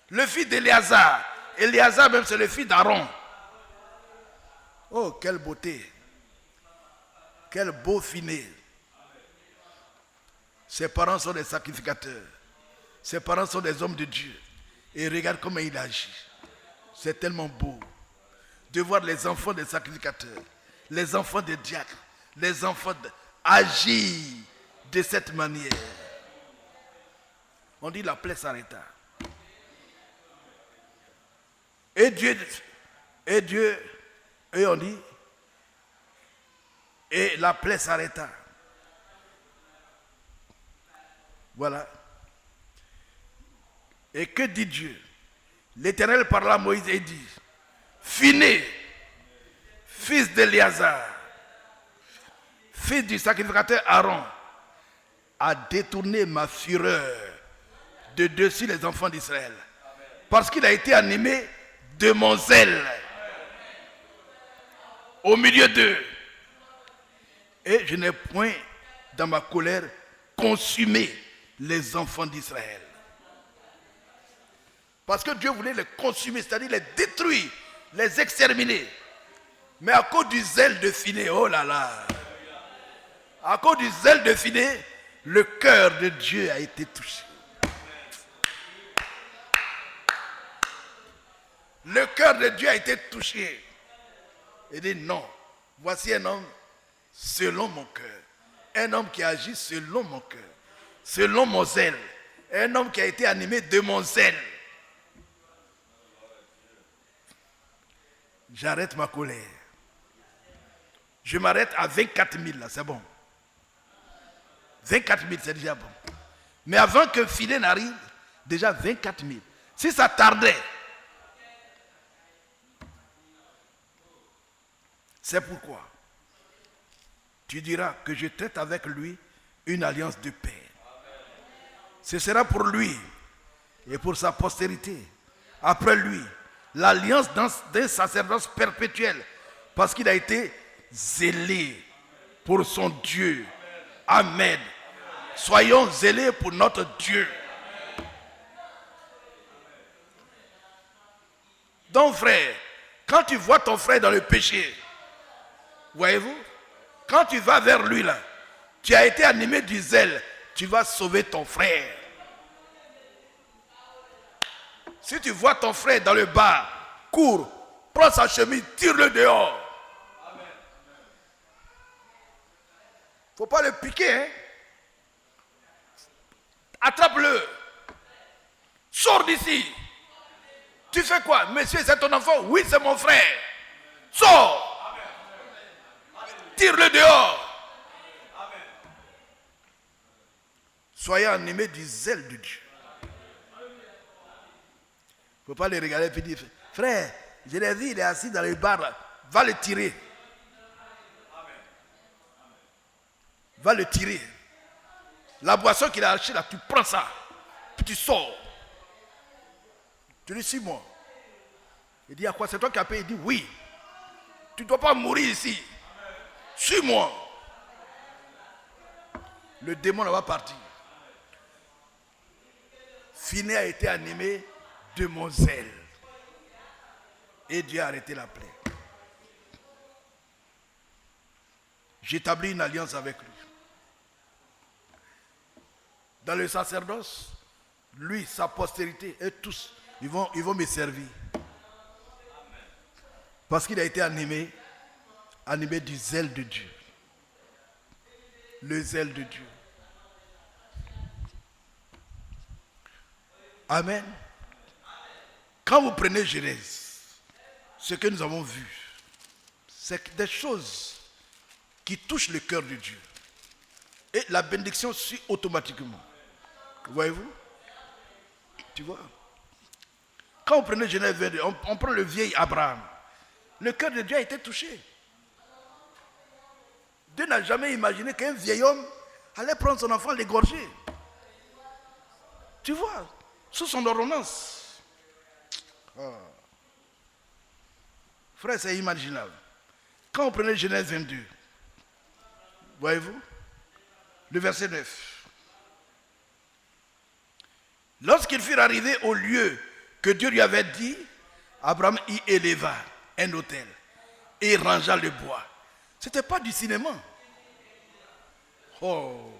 [SPEAKER 3] Le fils d'Éléazar. Éléazar même c'est le fils d'Aaron. Oh, quelle beauté. Quel beau Finé. Ses parents sont des sacrificateurs. Ses parents sont des hommes de Dieu. Et regarde comment il agit. C'est tellement beau de voir les enfants des sacrificateurs, les enfants des diacres, les enfants agir de cette manière. On dit la plaie s'arrêta. Et on dit, Et la plaie s'arrêta. Voilà. Et que dit Dieu? L'Éternel parla à Moïse et dit, Phiné, fils d'Éléazar, fils du sacrificateur Aaron, a détourné ma fureur de dessus les enfants d'Israël. Parce qu'il a été animé de mon zèle au milieu d'eux. Et je n'ai point dans ma colère consumé les enfants d'Israël. Parce que Dieu voulait les consumer, c'est-à-dire les détruire, les exterminer. Mais à cause du zèle de Phiné, oh là là, à cause du zèle de Phiné, le cœur de Dieu a été touché. Le cœur de Dieu a été touché. Il dit non, voici un homme selon mon cœur. Un homme qui agit selon mon cœur, selon mon zèle. Un homme qui a été animé de mon zèle. J'arrête ma colère. Je m'arrête à 24 000 là, c'est bon. 24 000, c'est déjà bon. Mais avant que Phiné n'arrive, déjà 24 000. Si ça tardait, c'est pourquoi tu diras que je traite avec lui une alliance de paix. Ce sera pour lui et pour sa postérité. Après lui, l'alliance d'un sacerdoce perpétuel. Parce qu'il a été zélé pour son Dieu. Amen. Soyons zélés pour notre Dieu. Donc frère, quand tu vois ton frère dans le péché, voyez-vous, quand tu vas vers lui là, tu as été animé du zèle, tu vas sauver ton frère. Si tu vois ton frère dans le bar, cours, prends sa chemise, tire-le dehors. Il ne faut pas le piquer, hein. Attrape-le. Sors d'ici. Tu fais quoi? Monsieur, c'est ton enfant? Oui, c'est mon frère. Sors. Tire-le dehors. Soyez animés du zèle de Dieu. Il ne faut pas le regarder et dire, frère, je l'ai vu, il est assis dans le bar là. Va le tirer. Va le tirer. La boisson qu'il a achetée là, tu prends ça. Puis tu sors. Tu dis, suis-moi. Il dit, à quoi? C'est toi qui as payé? Il dit, oui. Tu ne dois pas mourir ici. Suis-moi. Le démon va partir. Phiné a été animé de mon zèle. Et Dieu a arrêté la plaie. J'établis une alliance avec lui. Dans le sacerdoce, lui, sa postérité et tous, ils vont me servir. Parce qu'il a été animé du zèle de Dieu. Le zèle de Dieu. Amen. Quand vous prenez Genèse, ce que nous avons vu, c'est des choses qui touchent le cœur de Dieu. Et la bénédiction suit automatiquement. Voyez-vous? Tu vois? Quand vous prenez Genèse 22, on prend le vieil Abraham. Le cœur de Dieu a été touché. Dieu n'a jamais imaginé qu'un vieil homme allait prendre son enfant, l'égorger. Tu vois? Sous son ordonnance. Oh. Frère, c'est imaginable. Quand vous prenez Genèse 22, voyez-vous? Le verset 9. Lorsqu'ils furent arrivés au lieu que Dieu lui avait dit, Abraham y éleva un autel et rangea le bois. Ce n'était pas du cinéma. Oh.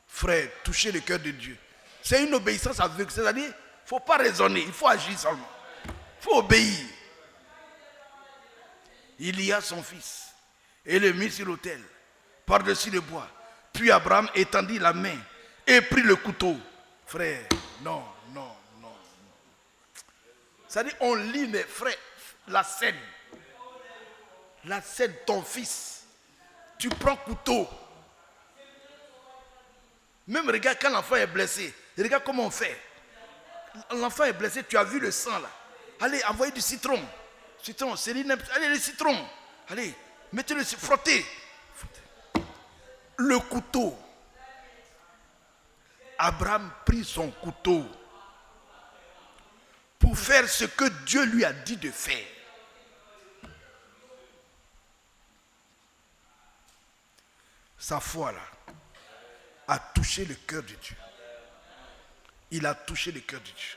[SPEAKER 3] Frère, toucher le cœur de Dieu. C'est une obéissance aveugle. C'est-à-dire, il ne faut pas raisonner, il faut agir seulement. Il faut obéir. Il lia son fils et le mit sur l'autel, par-dessus le bois. Puis Abraham étendit la main et prit le couteau. Frère, non. C'est-à-dire, on lit, mes frères, la scène. la scène, ton fils, tu prends couteau. Même regarde quand l'enfant est blessé. Regarde comment on fait. L'enfant est blessé, tu as vu le sang là. Allez, envoyez du citron. Citron, Céline, allez, le citron. Allez, mettez-le, frottez. Le couteau. Abraham prit son couteau pour faire ce que Dieu lui a dit de faire. Sa foi là a touché le cœur de Dieu. Il a touché le cœur de Dieu.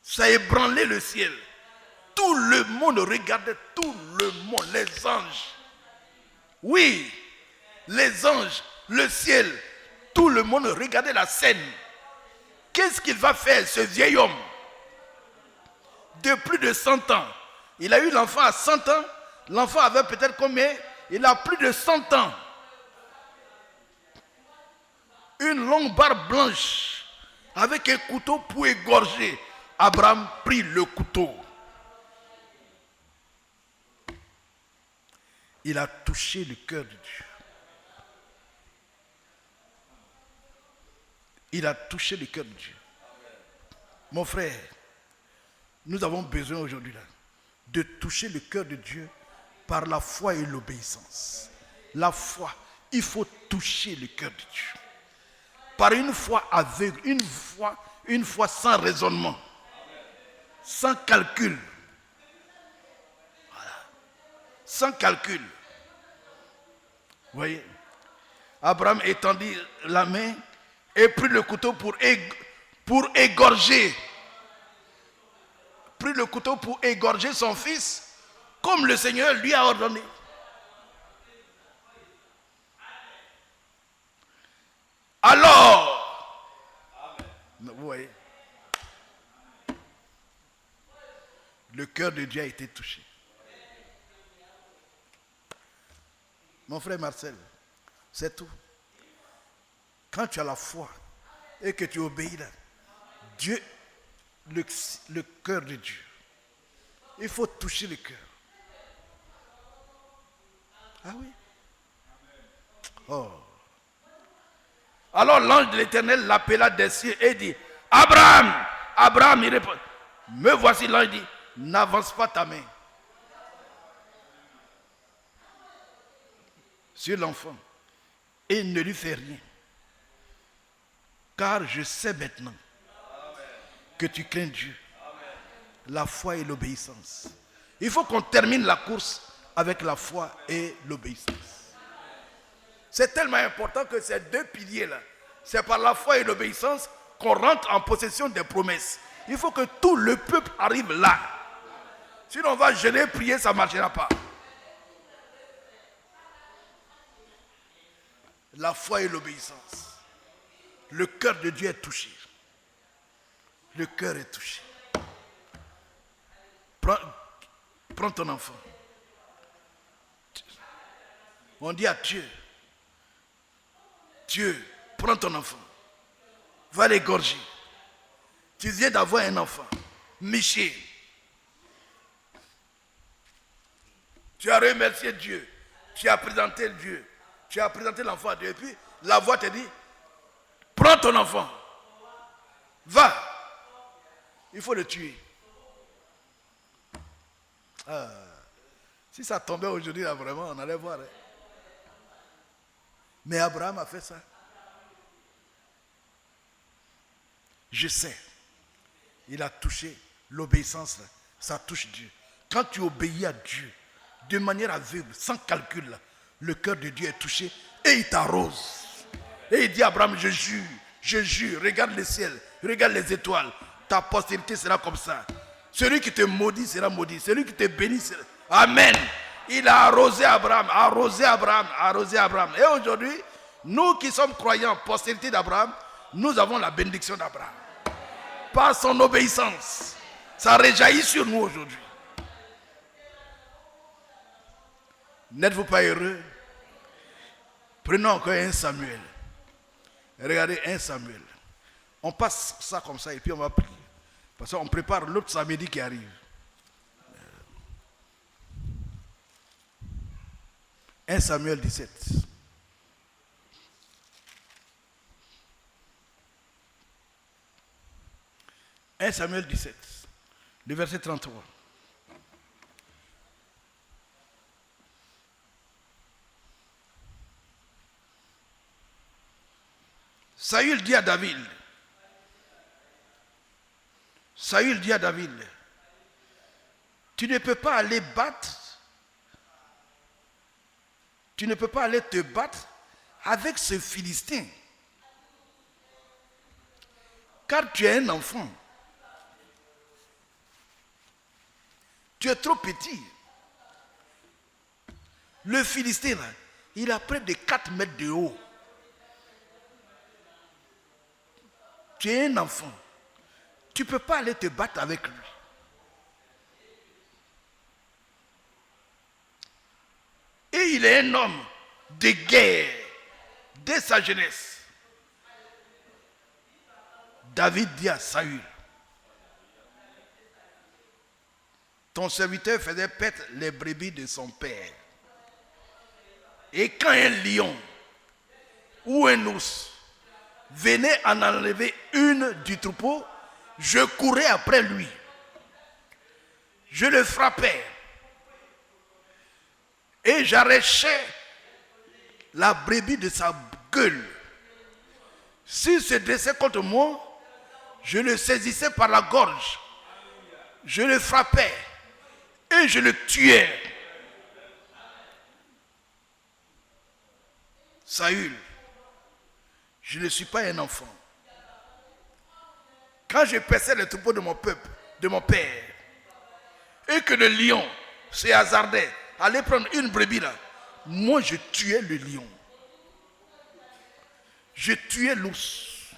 [SPEAKER 3] Ça a ébranlé le ciel. Tout le monde regardait, tout le monde, les anges. Oui, les anges, le ciel, tout le monde regardait la scène. Qu'est-ce qu'il va faire, ce vieil homme? De plus de 100 ans. Il a eu l'enfant à 100 ans. L'enfant avait peut-être combien? Il a plus de 100 ans. Une longue barbe blanche avec un couteau pour égorger. Abraham prit le couteau. Il a touché le cœur de Dieu. Il a touché le cœur de Dieu. Mon frère, nous avons besoin aujourd'hui là de toucher le cœur de Dieu par la foi et l'obéissance. La foi, il faut toucher le cœur de Dieu. Par une foi aveugle, une foi sans raisonnement, sans calcul. Voilà. Sans calcul. Vous voyez, Abraham étendit la main et prit le couteau pour égorger. Prit le couteau pour égorger son fils, comme le Seigneur lui a ordonné. Alors, vous voyez, le cœur de Dieu a été touché. Mon frère Marcel, c'est tout. Quand tu as la foi et que tu obéis là, Dieu, le cœur de Dieu, il faut toucher le cœur. Ah oui. Oh. Alors l'ange de l'Éternel l'appela des cieux et dit, Abraham, Abraham, il répond, me voici. L'ange dit, n'avance pas ta main sur l'enfant et ne lui fais rien. Car je sais maintenant que tu crains Dieu, la foi et l'obéissance. Il faut qu'on termine la course avec la foi et l'obéissance. C'est tellement important que ces deux piliers-là, c'est par la foi et l'obéissance qu'on rentre en possession des promesses. Il faut que tout le peuple arrive là. Sinon on va jeûner, prier, ça ne marchera pas. La foi et l'obéissance. Le cœur de Dieu est touché. Le cœur est touché. Prends ton enfant. On dit à Dieu, Dieu, prends ton enfant. Va l'égorger. Tu viens d'avoir un enfant. Miché. Tu as remercié Dieu. Tu as présenté Dieu. Tu as présenté l'enfant à Dieu. Et puis, la voix te dit, prends ton enfant. Va. Il faut le tuer. Ah, si ça tombait aujourd'hui, là, vraiment, on allait voir. Hein. Mais Abraham a fait ça. Je sais. Il a touché l'obéissance. Là. Ça touche Dieu. Quand tu obéis à Dieu, de manière aveugle, sans calcul, là, le cœur de Dieu est touché et il t'arrose. Et il dit à Abraham, je jure, regarde le ciel, regarde les étoiles. Ta postérité sera comme ça. Celui qui te maudit sera maudit. Celui qui te bénit sera... Amen. Il a arrosé Abraham, arrosé Abraham, arrosé Abraham. Et aujourd'hui, nous qui sommes croyants, postérité d'Abraham, nous avons la bénédiction d'Abraham. Par son obéissance. Ça rejaillit sur nous aujourd'hui. N'êtes-vous pas heureux? Prenons encore 1 Samuel. Regardez 1 Samuel. On passe ça comme ça et puis on va prier. Parce qu'on prépare l'autre samedi qui arrive. 1 Samuel 17. 1 Samuel 17, le verset 33. Saül dit à David, tu ne peux pas aller te battre avec ce Philistin, car tu es un enfant. Tu es trop petit. Le Philistin, là, il a près de 4 mètres de haut. Tu es un enfant. Tu ne peux pas aller te battre avec lui. Et il est un homme de guerre dès sa jeunesse. David dit à Saül, ton serviteur faisait paître les brebis de son père. Et quand un lion ou un ours venait en enlever une du troupeau, je courais après lui. Je le frappais. Et j'arrachais la brebis de sa gueule. S'il se dressait contre moi, je le saisissais par la gorge. Je le frappais. Et je le tuais. Saül, je ne suis pas un enfant. Quand je paissais le troupeau de mon peuple, de mon père, et que le lion se hasardait à aller prendre une brebis là, moi je tuais le lion. Je tuais l'ours.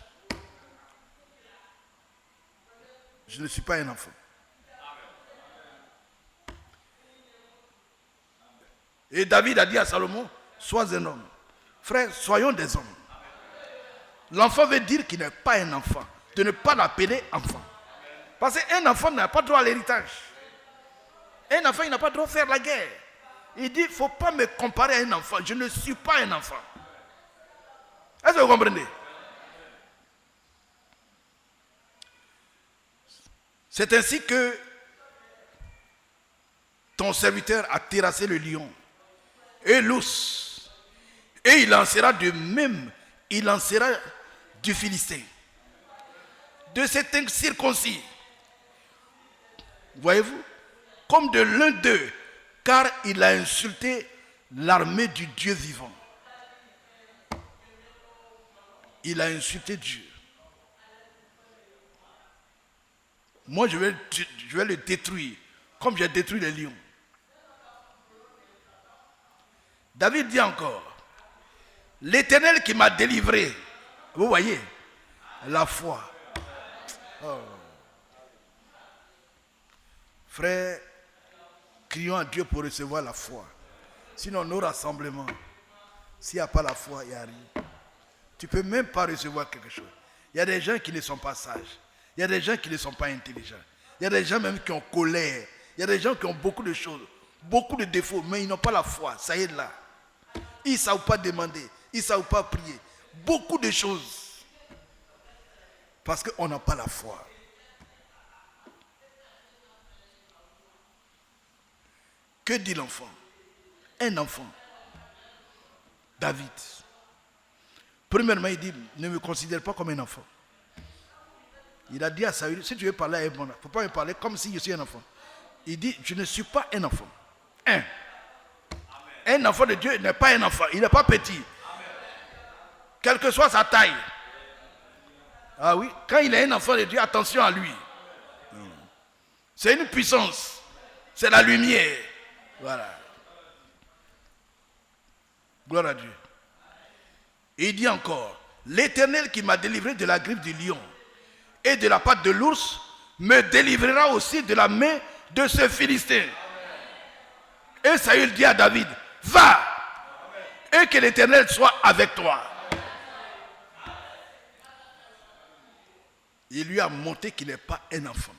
[SPEAKER 3] Je ne suis pas un enfant. Et David a dit à Salomon, sois un homme. Frère, soyons des hommes. L'enfant veut dire qu'il n'est pas un enfant. De ne pas l'appeler enfant. Parce qu'un enfant n'a pas droit à l'héritage. Un enfant, il n'a pas droit à faire la guerre. Il dit, il ne faut pas me comparer à un enfant. Je ne suis pas un enfant. Est-ce que vous comprenez? C'est ainsi que ton serviteur a terrassé le lion et l'ours. Et il lancera de même, il lancera du Philistin. De cet incirconcis. Voyez-vous? Comme de l'un d'eux, car il a insulté l'armée du Dieu vivant. Il a insulté Dieu. Moi, je vais le détruire, comme j'ai détruit les lions. David dit encore, l'Éternel qui m'a délivré, vous voyez, la foi. Oh. Frère, crions à Dieu pour recevoir la foi. Sinon, nos rassemblements, s'il n'y a pas la foi, il n'y a rien. Tu ne peux même pas recevoir quelque chose. Il y a des gens qui ne sont pas sages. Il y a des gens qui ne sont pas intelligents. Il y a des gens même qui ont colère. Il y a des gens qui ont beaucoup de choses, beaucoup de défauts, mais ils n'ont pas la foi. Ça y est là. Ils ne savent pas demander. Ils ne savent pas prier. Beaucoup de choses. Parce qu'on n'a pas la foi. Que dit l'enfant? Un enfant. David. Premièrement, il dit, ne me considère pas comme un enfant. Il a dit à Saül, si tu veux parler à un bon, il ne faut pas me parler comme si je suis un enfant. Il dit, je ne suis pas un enfant. Un enfant de Dieu n'est pas un enfant. Il n'est pas petit. Quelle que soit sa taille. Ah oui, quand il est un enfant de Dieu, attention à lui. C'est une puissance. C'est la lumière. Voilà. Gloire à Dieu. Et il dit encore, l'Éternel qui m'a délivré de la griffe du lion et de la patte de l'ours me délivrera aussi de la main de ce Philistin. Et Saül dit à David, va et que l'Éternel soit avec toi. Il lui a montré qu'il n'est pas un enfant.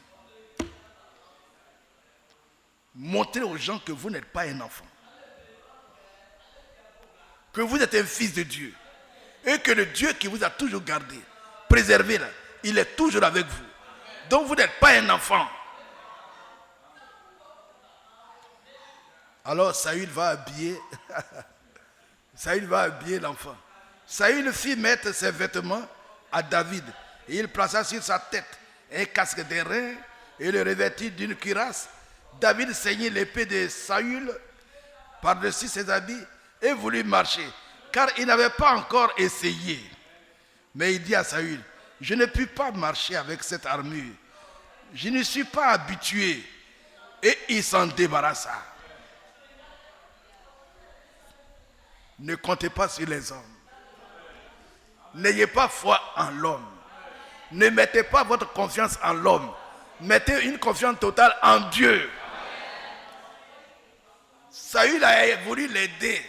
[SPEAKER 3] Montrez aux gens que vous n'êtes pas un enfant. que vous êtes un fils de Dieu et que le Dieu qui vous a toujours gardé, préservé là, il est toujours avec vous. Donc vous n'êtes pas un enfant. Alors Saül va habiller Saül va habiller l'enfant. Saül fit mettre ses vêtements à David et il plaça sur sa tête un casque d'airain et le revêtit d'une cuirasse. David ceignit l'épée de Saül par-dessus ses habits et voulut marcher, car il n'avait pas encore essayé. Mais il dit à Saül, je ne puis pas marcher avec cette armure. Je ne suis pas habitué. Et il s'en débarrassa. Ne comptez pas sur les hommes. N'ayez pas foi en l'homme. Ne mettez pas votre confiance en l'homme. Mettez une confiance totale en Dieu. Saül a voulu l'aider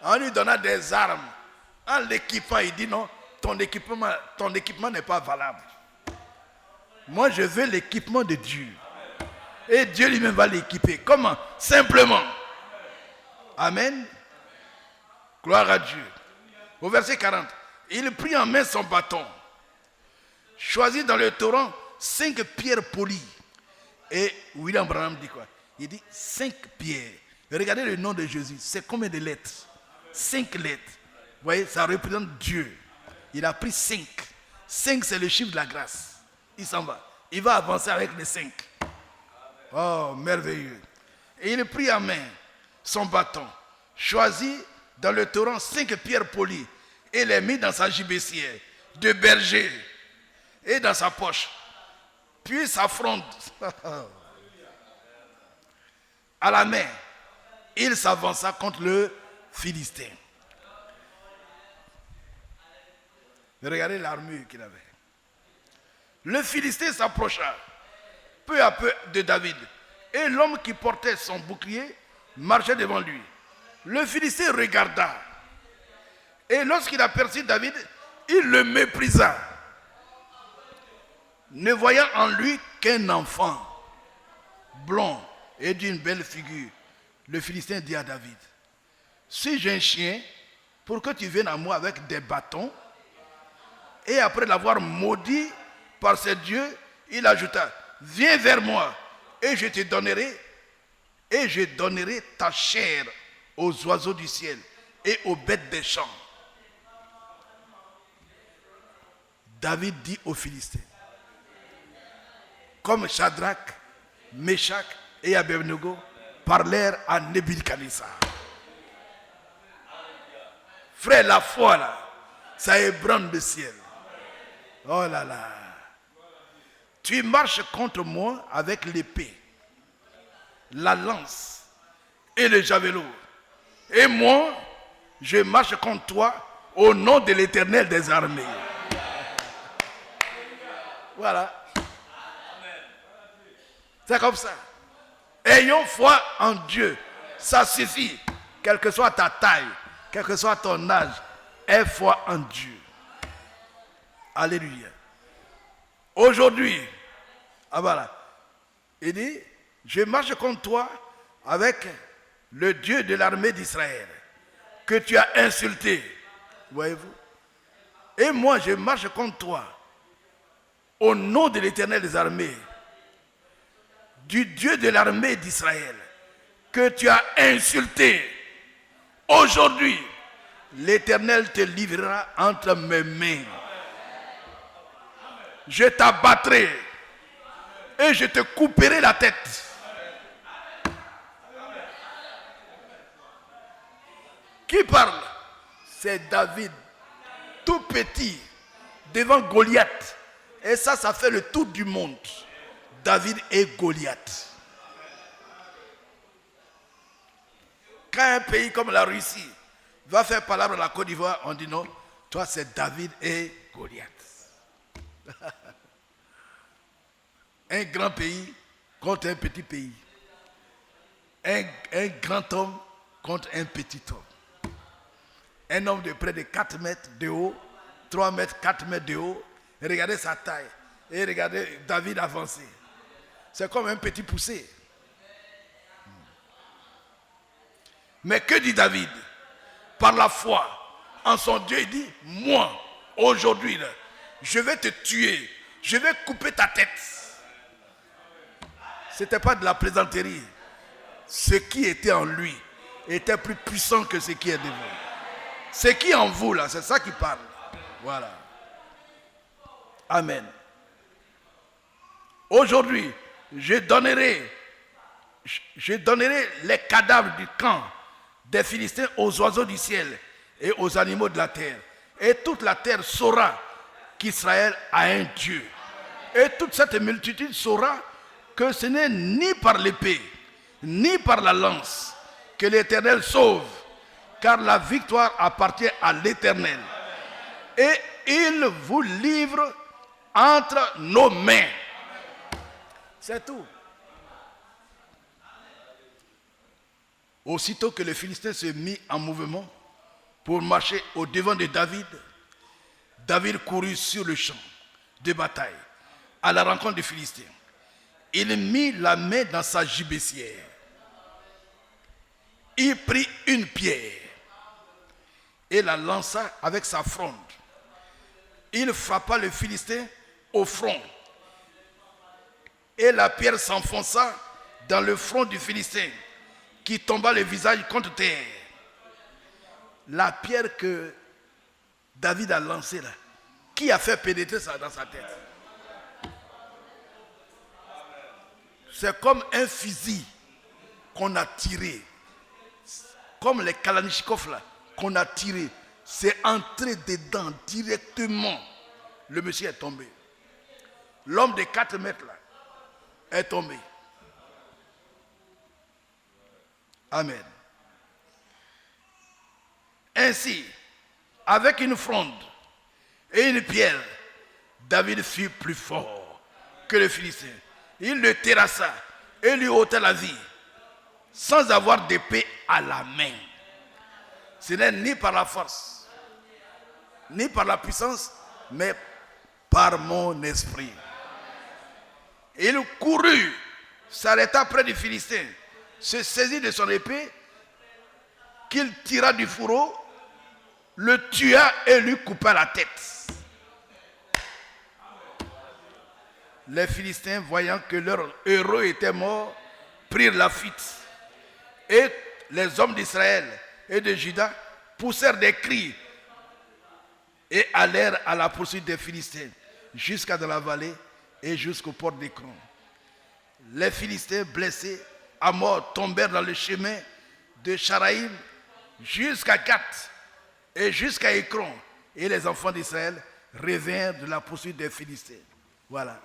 [SPEAKER 3] en lui donnant des armes, en l'équipant. Il dit non, ton équipement n'est pas valable. Moi, je veux l'équipement de Dieu. Et Dieu lui-même va l'équiper. Comment? Simplement. Amen. Gloire à Dieu. Au verset 40, il prit en main son bâton, choisit dans le torrent 5 pierres polies. Et William Branham dit quoi? Il dit 5 pierres. Regardez le nom de Jésus. C'est combien de lettres? 5 lettres. Vous voyez, ça représente Dieu. Il a pris 5. 5, c'est le chiffre de la grâce. Il s'en va. Il va avancer avec les 5. Oh, merveilleux. Et il prit en main son bâton, choisit dans le torrent 5 pierres polies et les mit dans sa gibecière de berger et dans sa poche. Puis sa fronde à la main, il s'avança contre le Philistin. Regardez l'armure qu'il avait. Le Philistin s'approcha peu à peu de David. Et l'homme qui portait son bouclier marchait devant lui. Le Philistin regarda. Et lorsqu'il aperçut David, il le méprisa, ne voyant en lui qu'un enfant blond et d'une belle figure. Le Philistin dit à David, suis-je un chien pour que tu viennes à moi avec des bâtons? Et après l'avoir maudit par ses dieux, il ajouta, viens vers moi et je donnerai ta chair aux oiseaux du ciel et aux bêtes des champs. David dit aux Philistins, comme Shadrach, Meshach et Abednego parlèrent à Nebuchadnezzar. Frère, la foi là, ça ébranle le ciel. Oh là là. Tu marches contre moi avec l'épée, la lance et le javelot. Et moi, je marche contre toi au nom de l'Éternel des armées. Voilà. C'est comme ça. Ayons foi en Dieu. Ça suffit. Quelle que soit ta taille, quel que soit ton âge, aie foi en Dieu. Alléluia. Aujourd'hui, voilà. Il dit, je marche contre toi avec le Dieu de l'armée d'Israël que tu as insulté. Voyez-vous? Et moi, je marche contre toi au nom de l'Éternel des armées, du Dieu de l'armée d'Israël que tu as insulté. Aujourd'hui, l'Éternel te livrera entre mes mains. Je t'abattrai et je te couperai la tête. Qui parle? C'est David, tout petit, devant Goliath. Et ça fait le tour du monde. David et Goliath. Quand un pays comme la Russie va faire palabre à la Côte d'Ivoire, on dit non, toi c'est David et Goliath. Un grand pays contre un petit pays. Un grand homme contre un petit homme. Un homme de près de 4 mètres de haut, 3 mètres, 4 mètres de haut. Et regardez sa taille. Et regardez David avancer. C'est comme un petit poussé. Mais que dit David? par la foi en son Dieu, il dit, moi, aujourd'hui, là, je vais te tuer, je vais couper ta tête. Ce n'était pas de la plaisanterie. Ce qui était en lui était plus puissant que ce qui est de vous. Ce qui est en vous, là, c'est ça qui parle. Voilà. Amen. Aujourd'hui, je donnerai les cadavres du camp des Philistins aux oiseaux du ciel et aux animaux de la terre. Et toute la terre saura qu'Israël a un Dieu. Et toute cette multitude saura que ce n'est ni par l'épée, ni par la lance que l'Éternel sauve, car la victoire appartient à l'Éternel. Et il vous livre entre nos mains. C'est tout. Aussitôt que les Philistins se mit en mouvement pour marcher au devant de David, David courut sur le champ de bataille à la rencontre des Philistins. Il mit la main dans sa gibecière. Il prit une pierre et la lança avec sa fronde. Il frappa le Philistin au front. Et la pierre s'enfonça dans le front du Philistin, qui tomba le visage contre terre. La pierre que David a lancée là, qui a fait pénétrer ça dans sa tête? C'est comme un fusil qu'on a tiré. Comme les Kalachnikov là, qu'on a tiré. C'est entré dedans directement. Le monsieur est tombé. L'homme de 4 mètres là est tombé. Amen. Ainsi, avec une fronde et une pierre, David fut plus fort que le Philistin. Il le terrassa et lui ôta la vie, sans avoir d'épée à la main. Ce n'est ni par la force, ni par la puissance, mais par mon esprit. Il courut, s'arrêta près du Philistin, se saisit de son épée, qu'il tira du fourreau, le tua et lui coupa la tête. Les Philistins, voyant que leur héros était mort, prirent la fuite. Et les hommes d'Israël et de Juda poussèrent des cris et allèrent à la poursuite des Philistins jusqu'à dans la vallée et jusqu'aux portes d'Écron. Les Philistins blessés à mort tombèrent dans le chemin de Charaïm jusqu'à Gath et jusqu'à Écron. Et les enfants d'Israël revinrent de la poursuite des Philistins. Voilà.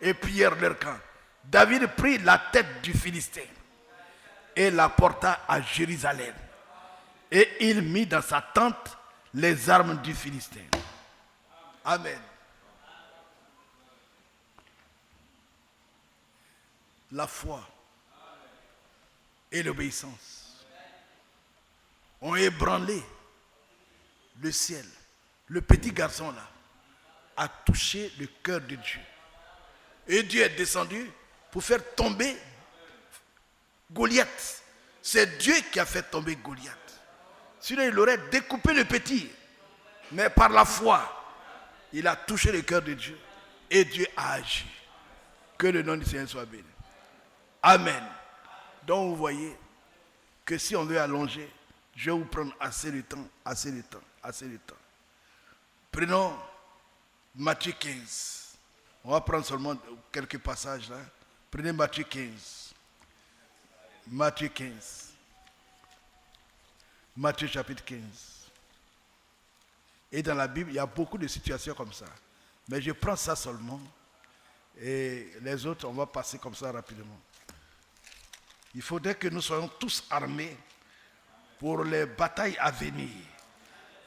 [SPEAKER 3] Et pillèrent leur camp. David prit la tête du Philistin et la porta à Jérusalem. Et il mit dans sa tente les armes du Philistin. Amen. La foi et l'obéissance ont ébranlé le ciel. Le petit garçon là a touché le cœur de Dieu. Et Dieu est descendu pour faire tomber Goliath. C'est Dieu qui a fait tomber Goliath. Sinon il aurait découpé le petit. Mais par la foi, il a touché le cœur de Dieu. Et Dieu a agi. Que le nom du Seigneur soit béni. Amen. Donc vous voyez que si on veut allonger, je vais vous prendre assez de temps, assez de temps, assez de temps. Prenons Matthieu 15. On va prendre seulement quelques passages là. Prenez Matthieu 15. Matthieu 15. Matthieu chapitre 15. Et dans la Bible, il y a beaucoup de situations comme ça. Mais je prends ça seulement. Et les autres, on va passer comme ça rapidement. Il faudrait que nous soyons tous armés pour les batailles à venir.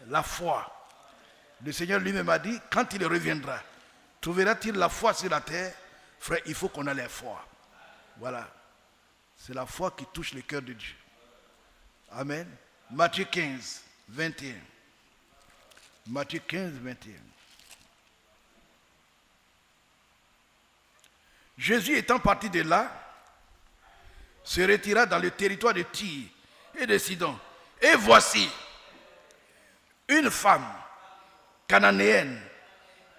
[SPEAKER 3] La foi. Le Seigneur lui-même a dit, quand il reviendra, trouvera-t-il la foi sur la terre? Frère, il faut qu'on ait la foi. Voilà. C'est la foi qui touche le cœur de Dieu. Amen. Matthieu 15, 21. Matthieu 15, 21. Jésus étant parti de là, se retira dans le territoire de Tyr et de Sidon. Et voici, une femme cananéenne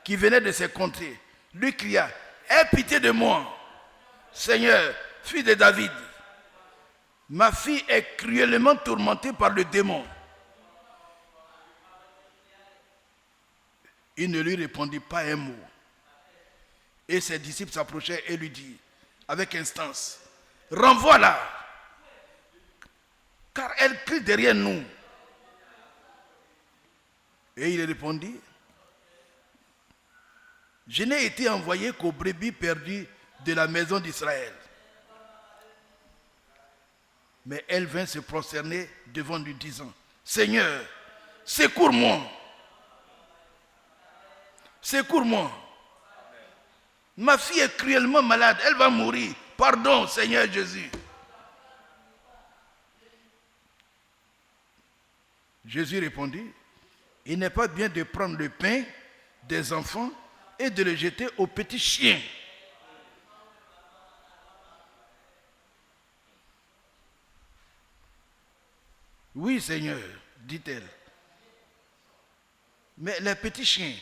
[SPEAKER 3] qui venait de ses contrées lui cria, « Aie pitié de moi, Seigneur, fils de David. Ma fille est cruellement tourmentée par le démon. » Il ne lui répondit pas un mot. Et ses disciples s'approchèrent et lui dirent, avec instance, « Renvoie-la, car elle crie derrière nous. » Et il répondit, « Je n'ai été envoyé qu'aux brebis perdues de la maison d'Israël. » Mais elle vint se prosterner devant lui, disant, « Seigneur, secours-moi. Secours-moi. Ma fille est cruellement malade, elle va mourir. Pardon, Seigneur Jésus. » Jésus répondit, « Il n'est pas bien de prendre le pain des enfants et de le jeter aux petits chiens. » « Oui, Seigneur, dit-elle. Mais les petits chiens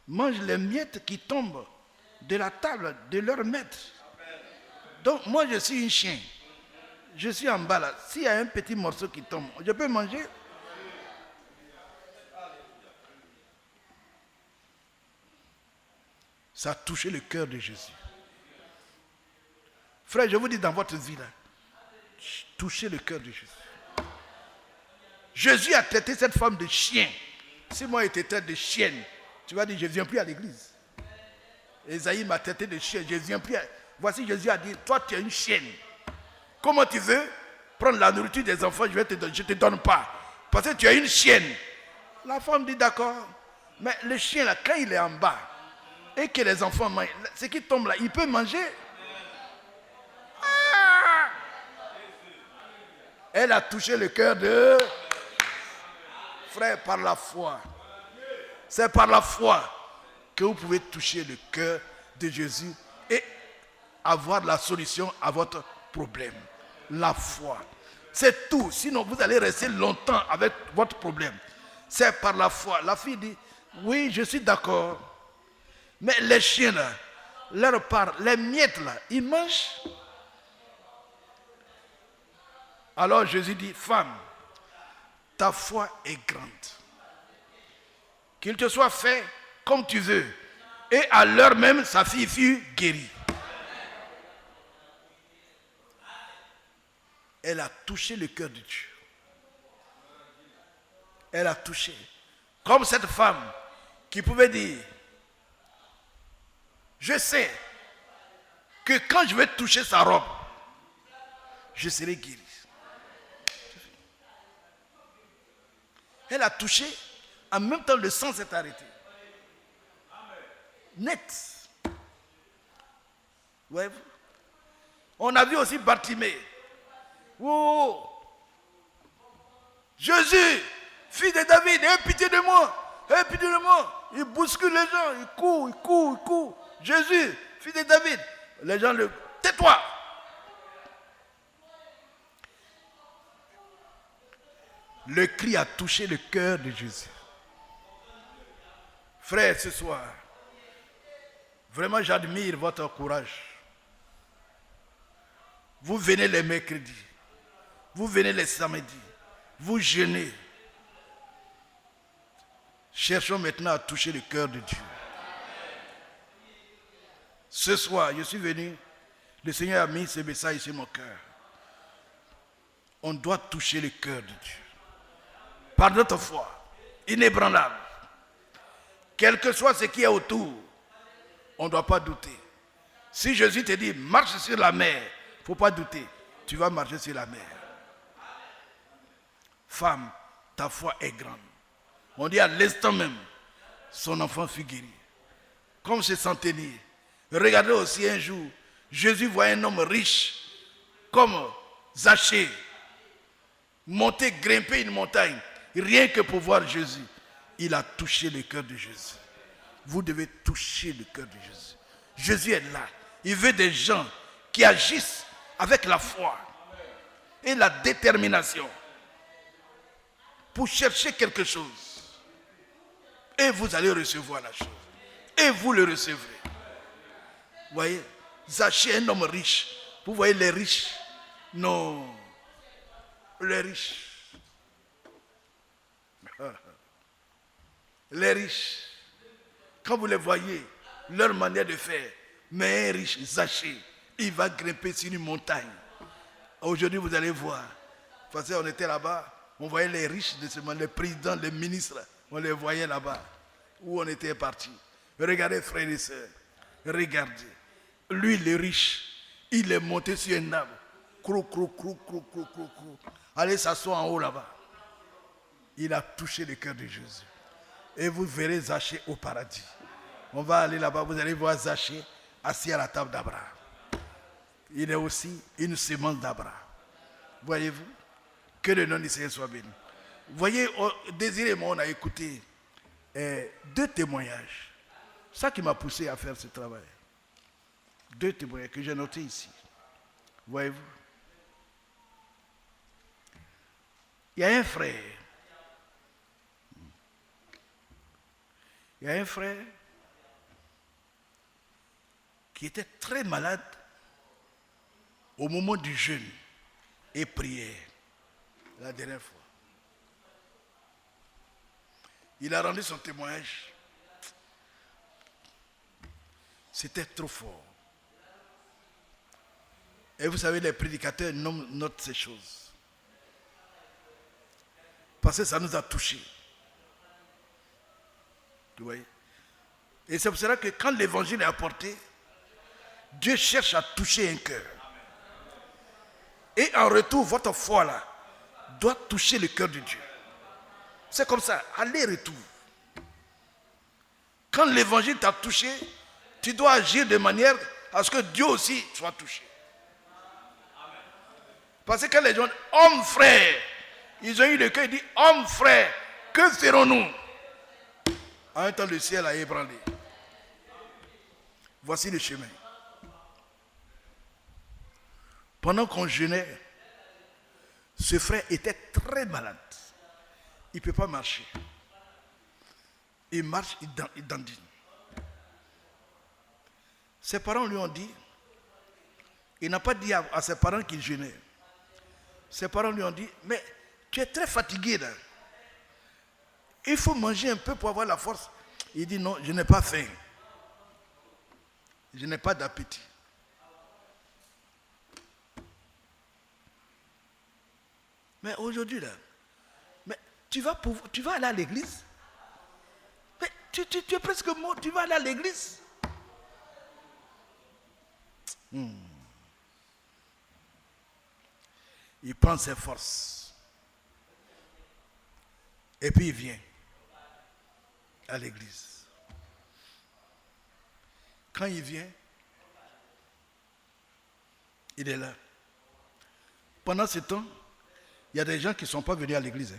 [SPEAKER 3] mangent les miettes qui tombent de la table de leur maître. Donc moi je suis un chien. Je suis en bas là. S'il y a un petit morceau qui tombe, je peux manger. » Ça a touché le cœur de Jésus. Frère, je vous dis dans votre vie là, touchez le cœur de Jésus. Jésus a traité cette femme de chien. Si moi j'étais traité de chienne, tu vas dire, je ne viens plus à l'église. Esaïe m'a traité de chien, je ne viens plus. Voici Jésus a dit, toi tu es une chienne. Comment tu veux prendre la nourriture des enfants, je ne te donne pas. Parce que tu es une chienne. La femme dit, d'accord. Mais le chien là, quand il est en bas, et que les enfants mangent, ce qui tombe là, il peut manger. Ah! Elle a touché le cœur de... Frère, par la foi. C'est par la foi que vous pouvez toucher le cœur de Jésus et avoir la solution à votre problème. La foi. C'est tout. Sinon, vous allez rester longtemps avec votre problème. C'est par la foi. La fille dit, oui, je suis d'accord. Mais les chiens là, leur part, les miettes là, ils mangent. Alors Jésus dit, femme, ta foi est grande. Qu'il te soit fait comme tu veux. Et à l'heure même, sa fille fut guérie. Elle a touché le cœur de Dieu. Elle a touché. Comme cette femme qui pouvait dire, je sais que quand je vais toucher sa robe, je serai guéri. Elle a touché, en même temps le sang s'est arrêté. Net. Voyez-vous? On a vu aussi Bartimée. Oh! Jésus, fils de David, aie pitié de moi. Aie pitié de moi. Il bouscule les gens, il court. Jésus, fils de David. Les gens le... Tais-toi! Le cri a touché le cœur de Jésus. Frère, ce soir, vraiment j'admire votre courage. Vous venez les mercredis, vous venez les samedis, vous jeûnez. Cherchons maintenant à toucher le cœur de Dieu. Ce soir, je suis venu, le Seigneur a mis ce message sur mon cœur. On doit toucher le cœur de Dieu. Par notre foi, inébranlable. Quel que soit ce qui est autour, on ne doit pas douter. Si Jésus te dit, marche sur la mer, il ne faut pas douter. Tu vas marcher sur la mer. Femme, ta foi est grande. On dit à l'instant même, son enfant fut guéri. Comme ce centenier. Regardez aussi un jour, Jésus voyait un homme riche, comme Zachée, monter, grimper une montagne. Rien que pour voir Jésus, il a touché le cœur de Jésus. Vous devez toucher le cœur de Jésus. Jésus est là. Il veut des gens qui agissent avec la foi. et la détermination pour chercher quelque chose. Et vous allez recevoir la chose. Et vous le recevrez. Vous voyez, Zachée, un homme riche. Vous voyez les riches? Non. Les riches. Les riches. Quand vous les voyez, leur manière de faire. Mais un riche, Zachée, il va grimper sur une montagne. Aujourd'hui, vous allez voir. Parce qu'on était là-bas, on voyait les riches de ce monde, les présidents, les ministres, on les voyait là-bas, où on était partis. Regardez, frères et sœurs, regardez. Lui, le riche, il est monté sur un arbre. Crou, crou, crou, crou, crou, crou, crou. Allez s'asseoir en haut là-bas. Il a touché le cœur de Jésus. Et vous verrez Zachée au paradis. On va aller là-bas, vous allez voir Zachée assis à la table d'Abraham. Il est aussi une semence d'Abraham. Voyez-vous? Que le nom du Seigneur soit béni. Voyez, Désiré et moi, on a écouté 2 témoignages. Ça qui m'a poussé à faire ce travail. 2 témoignages que j'ai notés ici. Voyez-vous? Il y a un frère. Il y a un frère qui était très malade au moment du jeûne et prière, la dernière fois. Il a rendu son témoignage. C'était trop fort. Et vous savez, les prédicateurs notent ces choses. Parce que ça nous a touchés. Vous voyez? Et c'est pour cela que quand l'évangile est apporté, Dieu cherche à toucher un cœur. Et en retour, votre foi là doit toucher le cœur de Dieu. C'est comme ça, aller-retour. Quand l'évangile t'a touché, tu dois agir de manière à ce que Dieu aussi soit touché. Parce que quand les gens disent, hommes frères, ils ont eu le cœur, ils disent, hommes frères, que ferons-nous? En même temps, le ciel a ébranlé. Voici le chemin. Pendant qu'on jeûnait, ce frère était très malade. Il ne peut pas marcher. Il marche, il dandine. Ses parents lui ont dit, il n'a pas dit à ses parents qu'il jeûnait. Ses parents lui ont dit, mais tu es très fatigué là. Il faut manger un peu pour avoir la force. Il dit, non, je n'ai pas faim. Je n'ai pas d'appétit. Mais aujourd'hui là, mais tu vas aller à l'église? Mais tu es presque mort, tu vas aller à l'église? Il prend ses forces. Et puis il vient à l'église. Quand il vient, il est là. Pendant ce temps, il y a des gens qui ne sont pas venus à l'église.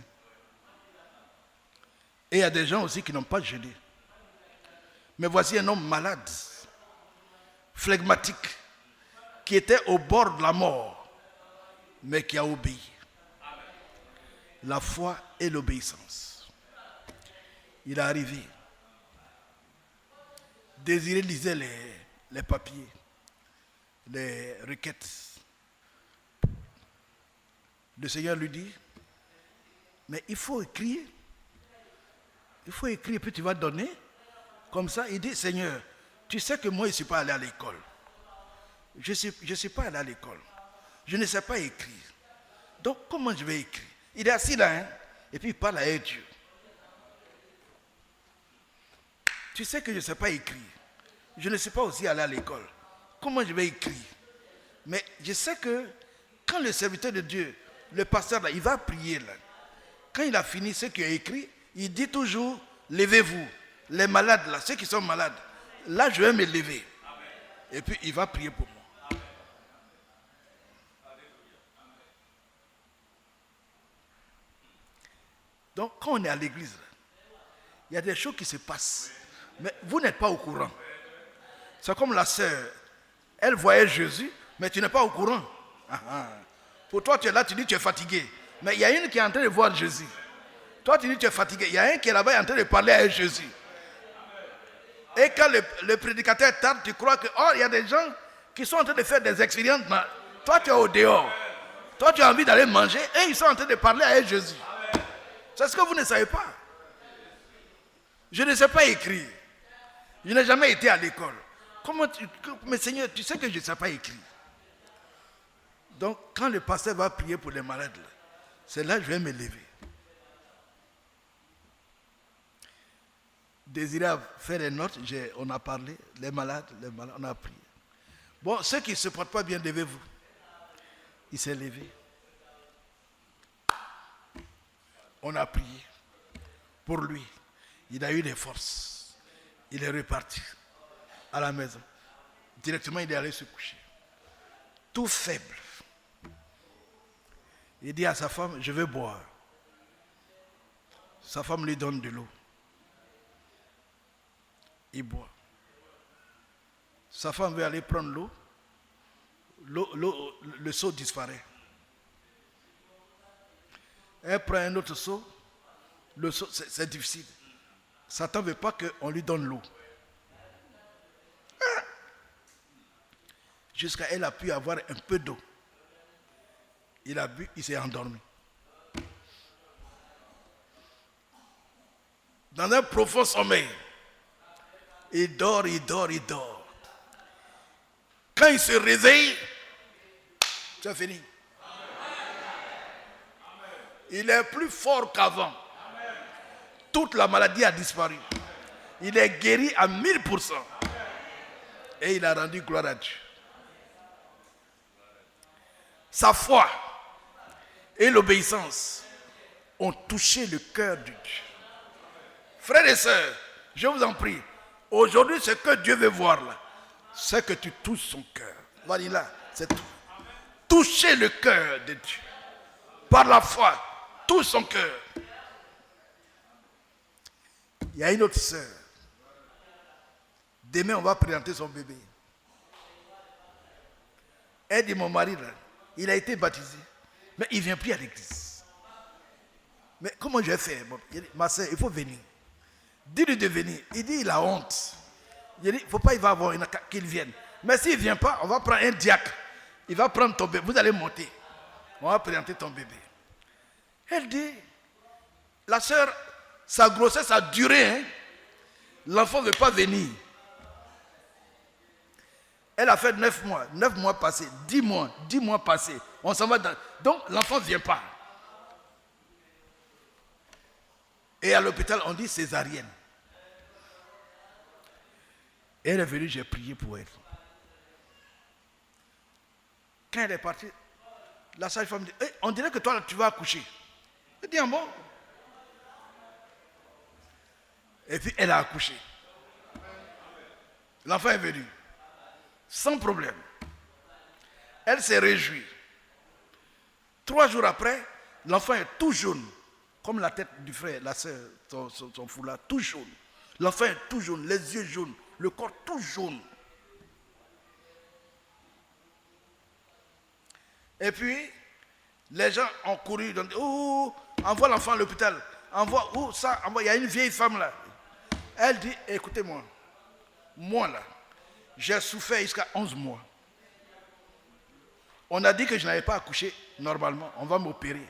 [SPEAKER 3] Et il y a des gens aussi qui n'ont pas jeûné. Mais voici un homme malade, flegmatique, qui était au bord de la mort, mais qui a obéi. La foi et l'obéissance. Il est arrivé. Désiré lisait les papiers, les requêtes. Le Seigneur lui dit, mais il faut écrire. Il faut écrire, puis tu vas donner. Comme ça, il dit, Seigneur, tu sais que moi, je ne suis pas allé à l'école. Je ne suis pas allé à l'école. Je ne sais pas écrire. Donc, comment je vais écrire? Il est assis là, hein, et puis il parle à Dieu. Tu sais que je ne sais pas écrire. Je ne sais pas aussi aller à l'école. Comment je vais écrire? Mais je sais que quand le serviteur de Dieu, le pasteur là, il va prier là. Quand il a fini ce qu'il a écrit, il dit toujours, levez-vous. Les malades là, ceux qui sont malades, là je vais me lever. Et puis il va prier pour moi. Donc quand on est à l'église, il y a des choses qui se passent. Mais vous n'êtes pas au courant. C'est comme la sœur. Elle voyait Jésus, mais tu n'es pas au courant. Pour toi, tu es là, tu dis tu es fatigué. Mais il y a une qui est en train de voir Jésus. Toi, tu dis tu es fatigué. Il y a un qui est là-bas en train de parler à Jésus. Et quand le prédicateur tarde, tu crois que, oh, il y a des gens qui sont en train de faire des expériences. Toi, tu es au dehors. Toi, tu as envie d'aller manger et ils sont en train de parler à Jésus. C'est ce que vous ne savez pas. Je ne sais pas écrire. Je n'ai jamais été à l'école. Mais Seigneur, tu sais que je ne sais pas écrire. Donc, quand le pasteur va prier pour les malades, c'est là que je vais me lever. Désiré faire des notes, on a parlé, les malades, on a prié. Bon, ceux qui ne se portent pas bien, levez-vous. Il s'est levé. On a prié pour lui. Il a eu des forces. Il est reparti à la maison. Directement, il est allé se coucher. Tout faible. Il dit à sa femme, je veux boire. Sa femme lui donne de l'eau. Il boit. Sa femme veut aller prendre l'eau. Le seau disparaît. Elle prend un autre seau. Le seau, c'est difficile. Satan ne veut pas qu'on lui donne l'eau. Jusqu'à elle a pu avoir un peu d'eau. Il a bu, il s'est endormi. Dans un profond sommeil. Il dort, il dort, il dort. Quand il se réveille, c'est fini. Il est plus fort qu'avant. Toute la maladie a disparu. Il est guéri à 1000%. Et il a rendu gloire à Dieu. Sa foi et l'obéissance ont touché le cœur de Dieu. Frères et sœurs, je vous en prie, aujourd'hui, ce que Dieu veut voir là, c'est que tu touches son cœur. Voilà, c'est tout. Toucher le cœur de Dieu. Par la foi, touche son cœur. Il y a une autre sœur. Demain, on va présenter son bébé. Elle dit, mon mari, là, il a été baptisé, mais il ne vient plus à l'église. Mais comment je vais faire? Il dit, ma soeur, il faut venir. Dis-lui de venir. Il dit, il a honte. Il dit, il ne faut pas, il va avoir qu'il vienne. Mais s'il ne vient pas, on va prendre un diacre. Il va prendre ton bébé. Vous allez monter. On va présenter ton bébé. Elle dit, la soeur, sa grossesse a duré. Hein? L'enfant ne veut pas venir. Elle a fait 9 mois. 9 mois passés. 10 mois. 10 mois passés. On s'en va dans... Donc, l'enfant ne vient pas. Et à l'hôpital, on dit césarienne. Elle est venue, j'ai prié pour elle. Quand elle est partie, la sage-femme dit, hey, on dirait que toi, tu vas accoucher. Elle dit, ah bon? Et puis, elle a accouché. L'enfant est venu. Sans problème. Elle s'est réjouie. 3 jours après, l'enfant est tout jaune. Comme la tête du frère, la soeur, son foulard, tout jaune. L'enfant est tout jaune, les yeux jaunes, le corps tout jaune. Et puis, les gens ont couru, ils ont dit, oh, envoie l'enfant à l'hôpital. Envoie, oh, ça, envoie, il y a une vieille femme là. Elle dit, écoutez-moi, moi là, j'ai souffert jusqu'à 11 mois. On a dit que je n'avais pas accouché normalement, on va m'opérer.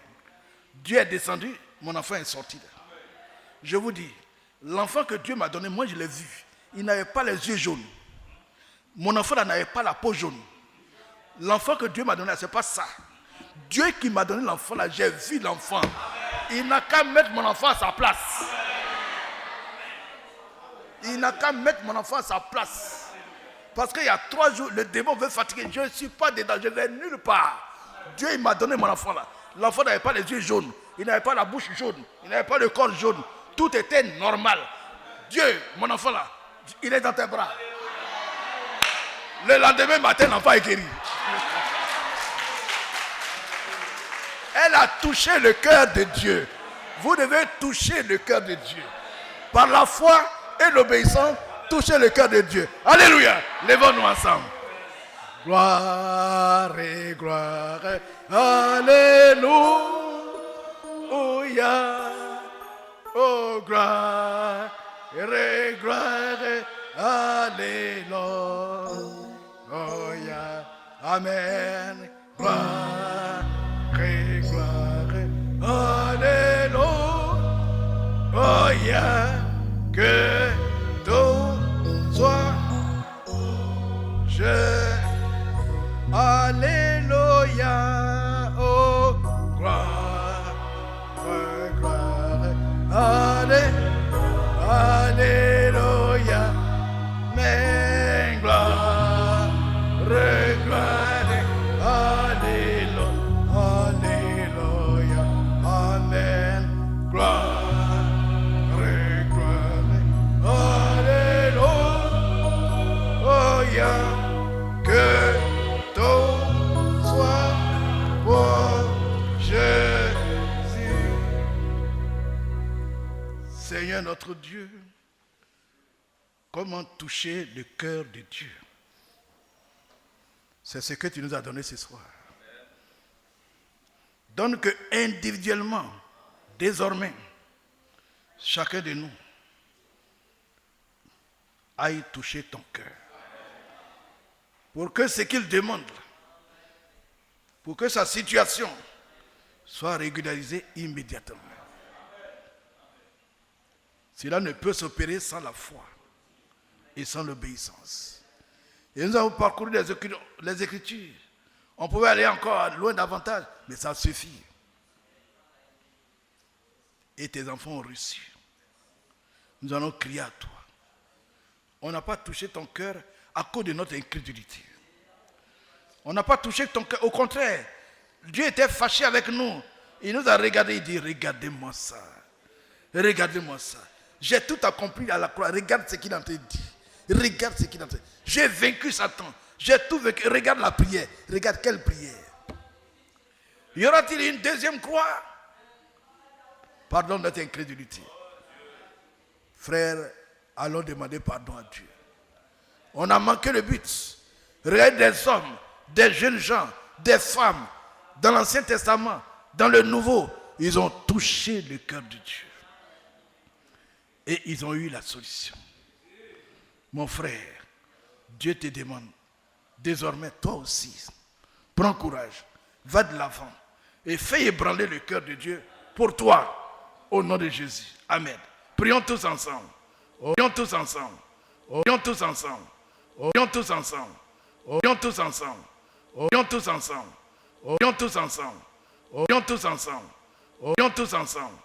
[SPEAKER 3] Dieu est descendu, mon enfant est sorti. Je vous dis, l'enfant que Dieu m'a donné, moi je l'ai vu. Il n'avait pas les yeux jaunes. Mon enfant n'avait pas la peau jaune. L'enfant que Dieu m'a donné, ce n'est pas ça. Dieu qui m'a donné l'enfant là, j'ai vu l'enfant. Il n'a qu'à mettre mon enfant à sa place. Il n'a qu'à mettre mon enfant à sa place. Parce qu'il y a 3 jours, le démon veut fatiguer. Je ne suis pas dedans, je ne vais nulle part. Dieu, il m'a donné mon enfant là. L'enfant n'avait pas les yeux jaunes. Il n'avait pas la bouche jaune. Il n'avait pas le corps jaune. Tout était normal. Dieu, mon enfant là, il est dans tes bras. Le lendemain matin, l'enfant est guéri. Elle a touché le cœur de Dieu. Vous devez toucher le cœur de Dieu. Par la foi et l'obéissance, touchez le cœur de Dieu. Alléluia. Levons-nous ensemble. gloire et gloire. Alléluia. Oh, gloire et gloire. Alléluia. Amen. Gloire et gloire. Alléluia. Que tout soit Alléluia. Oh, gloire, gloire. Alléluia. Mais gloire, gloire. Alléluia. Amen. Gloire, gloire. Alléluia. Que tout soit pour Jésus. Seigneur notre Dieu, comment toucher le cœur de Dieu? C'est ce que tu nous as donné ce soir. Donne que individuellement, désormais, chacun de nous aille toucher ton cœur. Pour que ce qu'il demande, pour que sa situation soit régularisée immédiatement. Cela ne peut s'opérer sans la foi et sans l'obéissance. Et nous avons parcouru les Écritures. On pouvait aller encore loin davantage, mais ça suffit. Et tes enfants ont reçu. Nous allons crier à toi. On n'a pas touché ton cœur à cause de notre incrédulité. On n'a pas touché ton cœur. Au contraire, Dieu était fâché avec nous. Il nous a regardé et dit, regardez-moi ça. Regardez-moi ça. J'ai tout accompli à la croix. Regarde ce qu'il a dit. Regarde ce qu'il a dit. J'ai vaincu Satan. J'ai tout vaincu. Regarde la prière. Regarde quelle prière. Y aura-t-il une deuxième croix? Pardon de notre incrédulité. Frères, allons demander pardon à Dieu. On a manqué le but. Regardez des hommes, des jeunes gens, des femmes, dans l'Ancien Testament, dans le Nouveau, ils ont touché le cœur de Dieu. Et ils ont eu la solution. Mon frère, Dieu te demande, désormais toi aussi, prends courage, va de l'avant et fais ébranler le cœur de Dieu pour toi, au nom de Jésus. Amen. Prions tous ensemble. Prions tous ensemble. Prions tous ensemble. Prions tous ensemble. Prions tous ensemble. Prions tous ensemble. Prions tous ensemble. Prions tous ensemble. Prions tous ensemble.